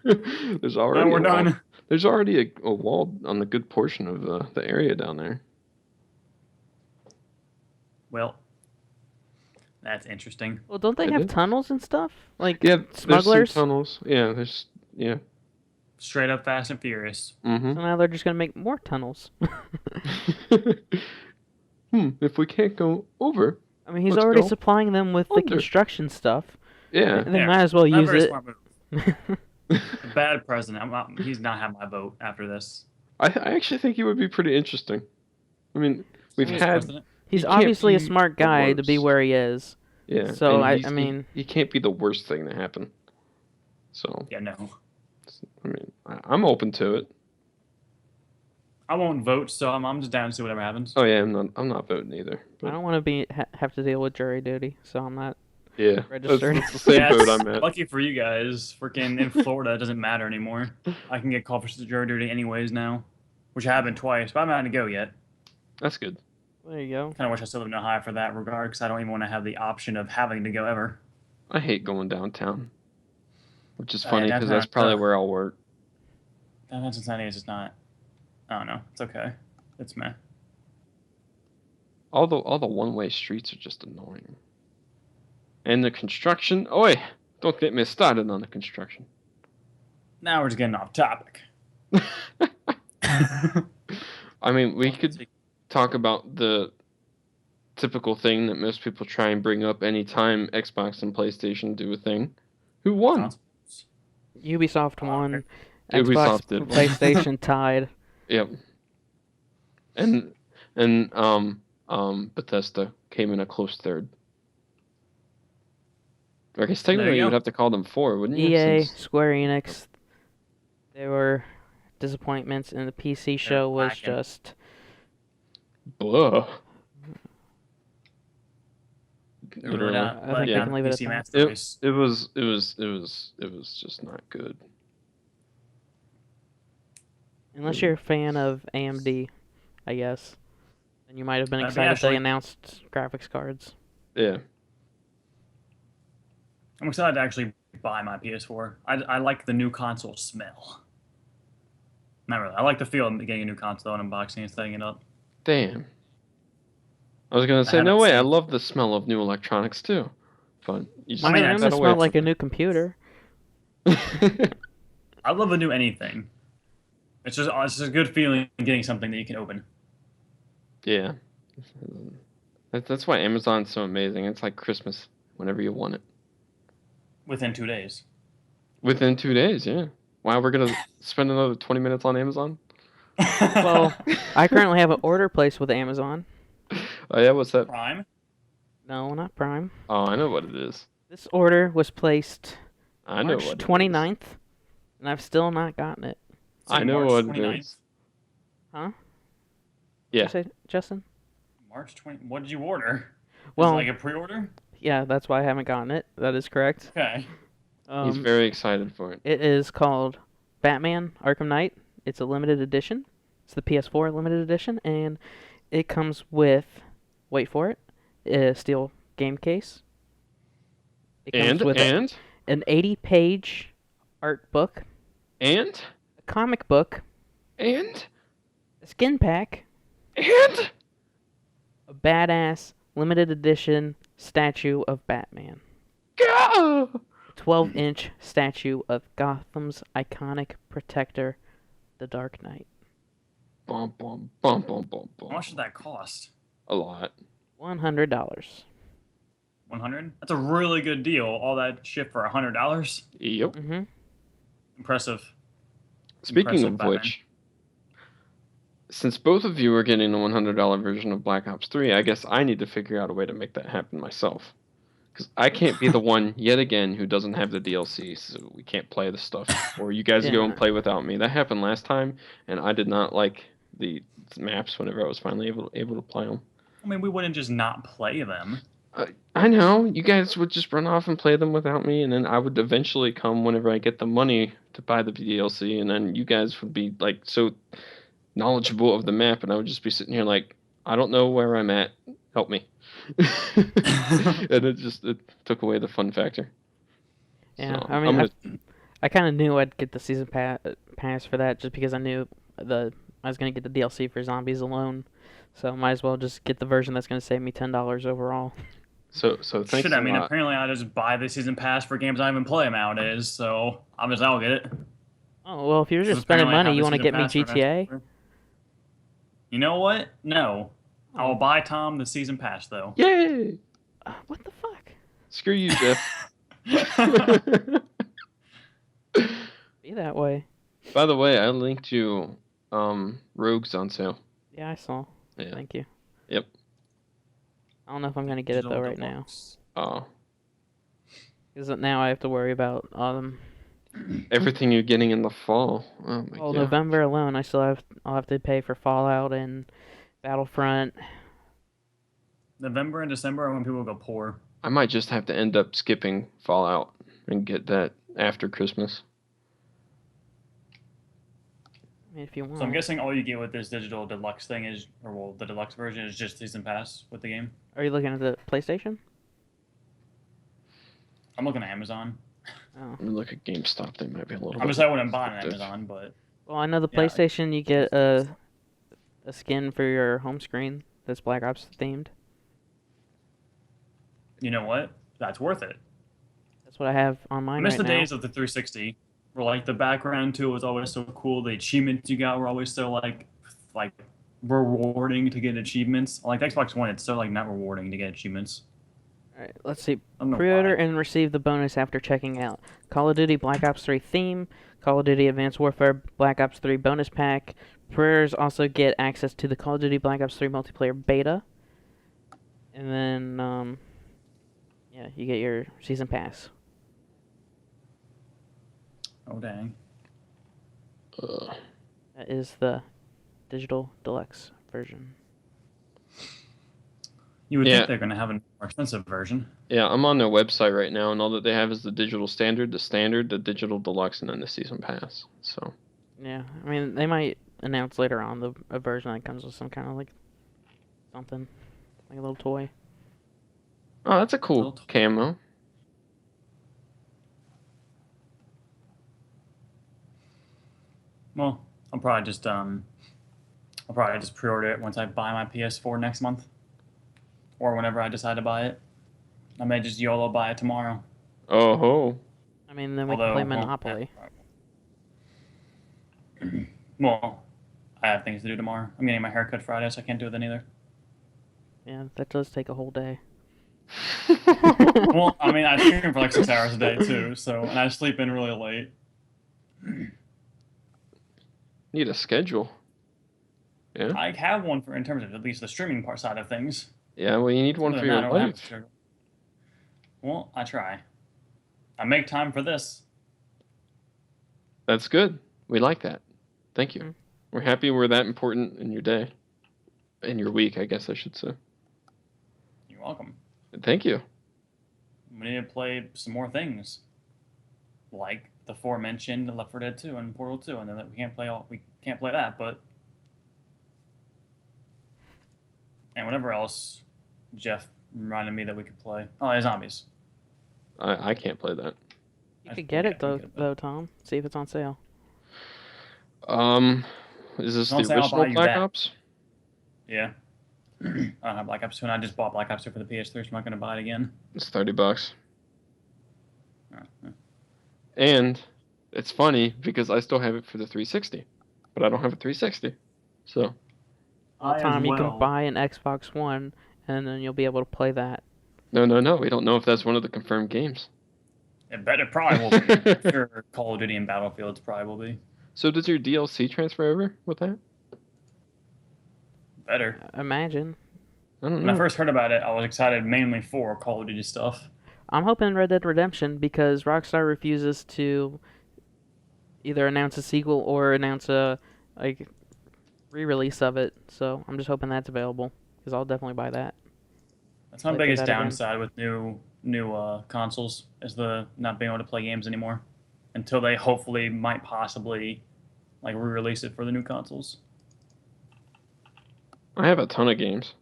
me. There's already Now we're a wall. done. There's already a wall on the good portion of the area down there. Well, that's interesting. Well, don't they It have is. tunnels and stuff? Like Yeah, there's smugglers? some tunnels. Yeah, yeah. Straight up Fast and Furious. Mm-hmm. So now they're just gonna make more tunnels. If we can't go over, I mean, he's Let's already go supplying them with the under. construction stuff. yeah. They Yeah, might as well Not a use very it. smart move. A bad president. He's not having my vote after this. I actually think he would be pretty interesting. I mean, we've He's had president. He's He can't obviously a be smart the guy to be worst. where he is. yeah. So, and I he's- mean- he can't be the worst thing to happen. So Yeah, no. I mean, I'm open to it. I won't vote, so I'm just down to see whatever happens. Oh yeah, I'm not voting either. I But don't want to have to deal with jury duty, so I'm not. yeah, that's, Registered. that's the same Yeah, boat it's I'm at. lucky for you guys. Freaking in Florida, it doesn't matter anymore. I can get called for jury duty anyways now, which I haven't twice, but I'm not going to go yet. That's good. There you go. Kind of wish I still lived in Ohio for that regard, because I don't even want to have the option of having to go ever. I hate going downtown, which is funny because downtown that's probably sucks. where I'll work. Downtown Cincinnati is just not. I don't know. It's okay. It's meh. All the one-way streets are just annoying. And the construction, oi, don't get me started on the construction. Now we're just getting off topic. I mean, we could talk about the typical thing that most people try and bring up anytime Xbox and PlayStation do a thing. Who won? Ubisoft Oh, won. okay. Xbox, Ubisoft did. PlayStation tied. Yep. And Bethesda came in a close third. I guess technically you you go. would have to call them four, wouldn't you? EA, Since- Square Enix. They were disappointments, and the PC show was lacking. just. Blah. Really not. I think Let they down can leave it PC at that. Masterpiece. It was just not good. Unless you're a fan of AMD, I guess. Then you might have been That'd be excited actually- they announced graphics cards. Yeah. I'm excited to actually buy my PS4. I like the new console smell. Not really. I like the feel of getting a new console and unboxing and setting it up. Damn. I was gonna say, no haven't way, I seen- love the smell of new electronics too. But You just My mean, room that's has gotta smelled wait like a for new computer. I love a new anything. It's just a good feeling getting something that you can open. Yeah. That's why Amazon's so amazing. It's like Christmas whenever you want it. Within 2 days. Within 2 days, yeah. Wow, we're gonna spend another 20 minutes on Amazon? Well, I currently have an order placed with Amazon. Oh yeah, what's that? Prime. No, not Prime. Oh, I know what it is. This order was placed I know March what it is. 29th, and I've still not gotten it. It's like I know March what 29th. it is. Huh? Yeah. What'd you say, Justin? March 20. What did you order? Well, Was it like a pre-order? yeah, that's why I haven't gotten it. That is correct. Okay. He's very excited for it. It is called Batman Arkham Knight. It's a limited edition. It's the PS4 limited edition, and it comes with, wait for it, a steel game case. It comes with And an 80-page art book, a comic book, a skin pack, and a badass limited edition statue of Batman. go! 12-inch statue of Gotham's iconic protector, the Dark Knight. Bum, bum, bum, bum, bum, How bum. much did that cost? A lot. $100. 100. That's a really good deal. All that shit for $100. Yep. Mm-hmm. Impressive. Speaking Impressive of Batman. which, since both of you are getting the $100 version of Black Ops 3, I guess I need to figure out a way to make that happen myself. Because I can't be the one, yet again, who doesn't have the DLC, so we can't play the stuff. Or you guys go and Yeah. play without me. That happened last time, and I did not like the maps whenever I was finally able to play them. I mean, we wouldn't just not play them. I know, you guys would just run off and play them without me, and then I would eventually come whenever I get the money to buy the DLC, and then you guys would be, like, so knowledgeable of the map, and I would just be sitting here like, I don't know where I'm at. Help me. And it took away the fun factor. Yeah, So, I mean, I'm I kind of knew I'd get the season pass for that just because I knew I was gonna get the DLC for Zombies alone, so might as well just get the version that's gonna save me $10 overall. so thanks Shit, I mean, a lot. apparently I just buy the season pass for games I even play nowadays, so obviously I'll get it. Oh well, if you're just Because spending apparently I money, have you the want to season get me pass for GTA? next year. You know what? No. I will buy Tom the season pass, though. Yay! What the fuck? Screw you, Jeff. Be that way. By the way, I linked you Rogues on sale. Yeah, I saw. Yeah. Thank you. Yep. I don't know if I'm gonna get it though right now. Oh. Because now I have to worry about Everything you're getting in the fall. Oh my god. November alone. I'll have to pay for Fallout and Battlefront. November and December are when people go poor. I might just have to end up skipping Fallout and get that after Christmas. I mean, if you want. So I'm guessing all you get with this digital deluxe thing is, or well, the deluxe version is just season pass with the game. Are you looking at the PlayStation? I'm looking at Amazon. Oh. Let me look at GameStop. They might be a little. Obviously, I wouldn't buy it on restrictive. Amazon, but Well, I know the Yeah. PlayStation. You get a skin for your home screen that's Black Ops themed. you know what? That's worth it. That's what I have on I mine miss right the now. days of the 360, where like the background to it was always so cool. The achievements you got were always so like rewarding to get achievements. Like Xbox One, it's so like not rewarding to get achievements. All right, let's see. I don't know Pre-order why. and receive the bonus after checking out. Call of Duty Black Ops 3 theme, Call of Duty Advanced Warfare Black Ops 3 bonus pack. Pre-orders also get access to the Call of Duty Black Ops 3 multiplayer beta. And then, yeah, you get your season pass. Oh dang. That is the digital deluxe version. You would Yeah. think they're gonna have a more expensive version. Yeah, I'm on their website right now, and all that they have is the digital standard, the digital deluxe, and then the season pass. So Yeah, I mean, they might announce later on a version that comes with some kind of like something, like a little toy. oh, that's a cool Little camo. Well, I'll probably just pre-order it once I buy my PS4 next month, or whenever I decide to buy it. I may just YOLO buy it tomorrow. Oh ho. I mean, then we Although, can play well, Monopoly. well, I have things to do tomorrow. I'm getting my hair cut Friday, so I can't do it then either. Yeah, that does take a whole day. Well, I mean, I stream for like 6 hours a day too, so and I sleep in really late. Need a schedule. Yeah. I have one for in terms of at least the streaming part side of things. Yeah. Well, you need one Other for than your that, I don't have a life. schedule. Well, I try. I make time for this. That's good. We like that. Thank you. Mm. We're happy we're that important in your day, in your week, I guess I should say. You're welcome. Thank you. We need to play some more things, like the aforementioned Left 4 Dead 2 and Portal 2, and then we can't play that, but and whatever else Jeff reminded me that we could play. Oh, zombies. I can't play that. You could get it though, Tom. See if it's on sale. Is this Don't the say I'll buy original you Black that. Ops? Yeah. I don't have Black Ops 2, and I just bought Black Ops 2 for the PS3, so I'm not going to buy it again. It's $30. Uh, And it's funny because I still have it for the 360, but I don't have a 360. So Well, Tom, you can buy an Xbox One, and then you'll be able to play that. no. We don't know if that's one of the confirmed games. It probably will be. I'm sure Call of Duty and Battlefields probably will be. So does your DLC transfer over with that? Better. Imagine. I don't When I know. first heard about it, I was excited mainly for Call of Duty stuff. I'm hoping Red Dead Redemption because Rockstar refuses to either announce a sequel or announce a re-release of it. So I'm just hoping that's available because I'll definitely buy that. That's my Play through biggest that again. downside with new consoles is the not being able to play games anymore until they hopefully might possibly like re-release it for the new consoles. I have a ton of games.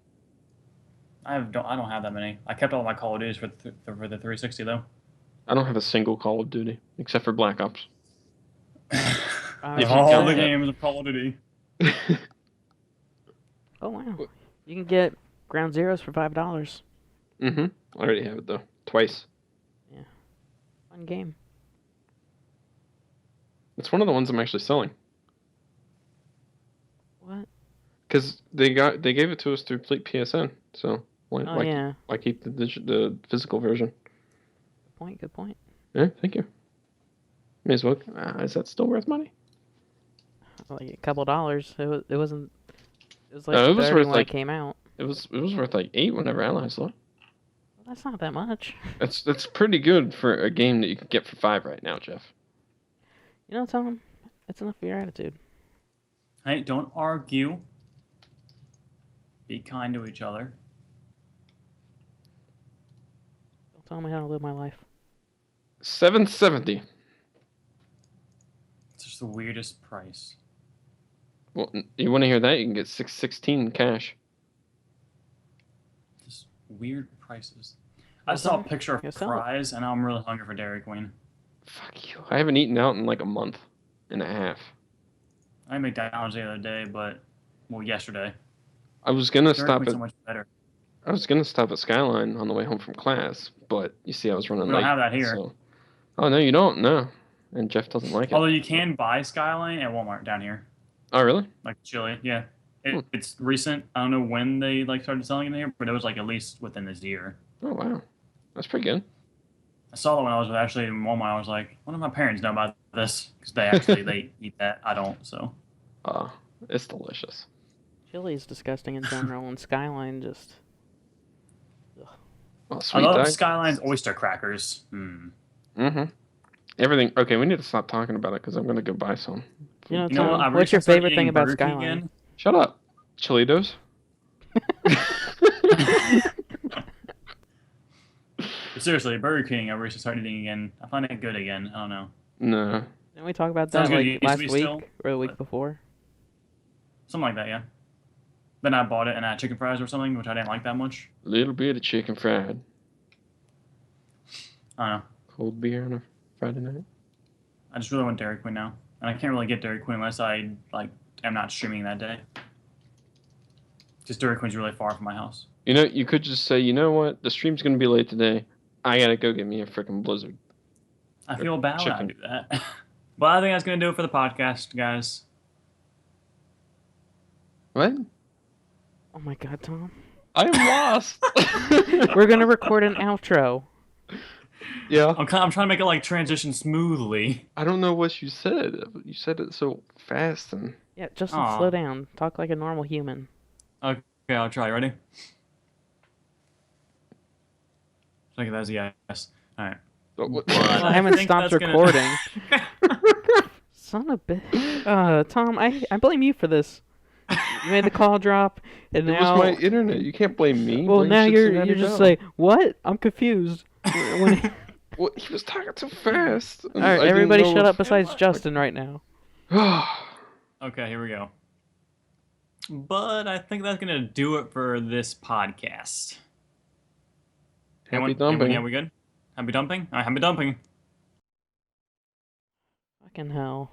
I don't have that many. I kept all my Call of Duties for the 360 though. I don't have a single Call of Duty except for Black Ops. Oh, If you all count the that. games of Call of Duty. Oh wow! You can get Ground Zeroes for $5. I already have it though. Twice. Fun game. It's one of the ones I'm actually selling. What? Because they gave it to us through Fleet PSN. So Oh yeah. why keep the physical version? Good point. Yeah, thank you. May as well. Is that still worth money? Like a couple dollars. It wasn't. It was like No, it was 30 worth, when like- it came out. It was worth like $8 whenever Allies left. Well, that's not that much. That's pretty good for a game that you can get for $5 right now, Jeff. You know, Tom, it's enough for your attitude. Hey, don't argue. Be kind to each other. Don't tell me how to live my life. $7.70. It's just the weirdest price. Well, you want to hear that? You can get $6.16 cash. Just weird prices. I Well, saw a then, picture of you sell it. fries, and now I'm really hungry for Dairy Queen. Fuck you. I haven't eaten out in like a month and a half. I had McDonald's the other day, but yesterday. I was gonna Dairy stop Queen's at so much better. I was gonna stop at Skyline on the way home from class, but you see, I was running We late. don't have that here. So. Oh no, you don't. No, and Jeff doesn't like it. Although you can buy Skyline at Walmart down here, Oh really? like chili. Yeah, Hmm. it's recent. I don't know when they started selling it here, but it was like at least within this year. Oh wow, that's pretty good. I saw that when I was actually in Walmart. I was like, what do my parents know about this? Because they eat that. I don't. So It's delicious. Chili is disgusting in general, and Skyline just. Oh, I sweet love diet. Skyline's oyster crackers. Everything. Okay, we need to stop talking about it because I'm gonna go buy some. You know, You know what? Tom, I what's your recently started favorite thing eating about Burger King Skyline? again. Shut up, Chilitos. But seriously, Burger King, I recently started eating again. I find it good again. I don't know. No. Didn't we talk about Sounds that good. like It used to last be week still, or the week but- before? Something like that, yeah. Then I bought it and I had chicken fries or something, which I didn't like that much. Little bit of chicken fried. I don't know. Cold beer on a Friday night. I just really want Dairy Queen now. And I can't really get Dairy Queen unless I am not streaming that day. Just Dairy Queen's really far from my house. You know, you could just say, you know what, the stream's gonna be late today. I gotta go get me a freaking Blizzard. I feel bad when I chicken. do that. Well, I think that's going to do it for the podcast, guys. What? Oh my god, Tom. I am lost. We're gonna record an outro. Yeah. I'm trying to make it like transition smoothly. I don't know what you said. You said it so fast and. Yeah, Justin, Aw. slow down. Talk like a normal human. Okay, I'll try. Ready? Take it as a yes. All right. What? But I haven't think stopped that's gonna- recording. Son of a bitch. Tom, I blame you for this. You made the call drop, and It now. was my internet. You can't blame me. Well, Blame now you're Cincinnati just Bell. like, what? I'm confused. When Well, he was talking too fast. All right, everybody, shut up. Besides Justin, right now. Okay, here we go. But I think that's gonna do it for this podcast. Happy Anyone, dumping. yeah, we good? Happy dumping? All right, happy dumping. Fucking hell.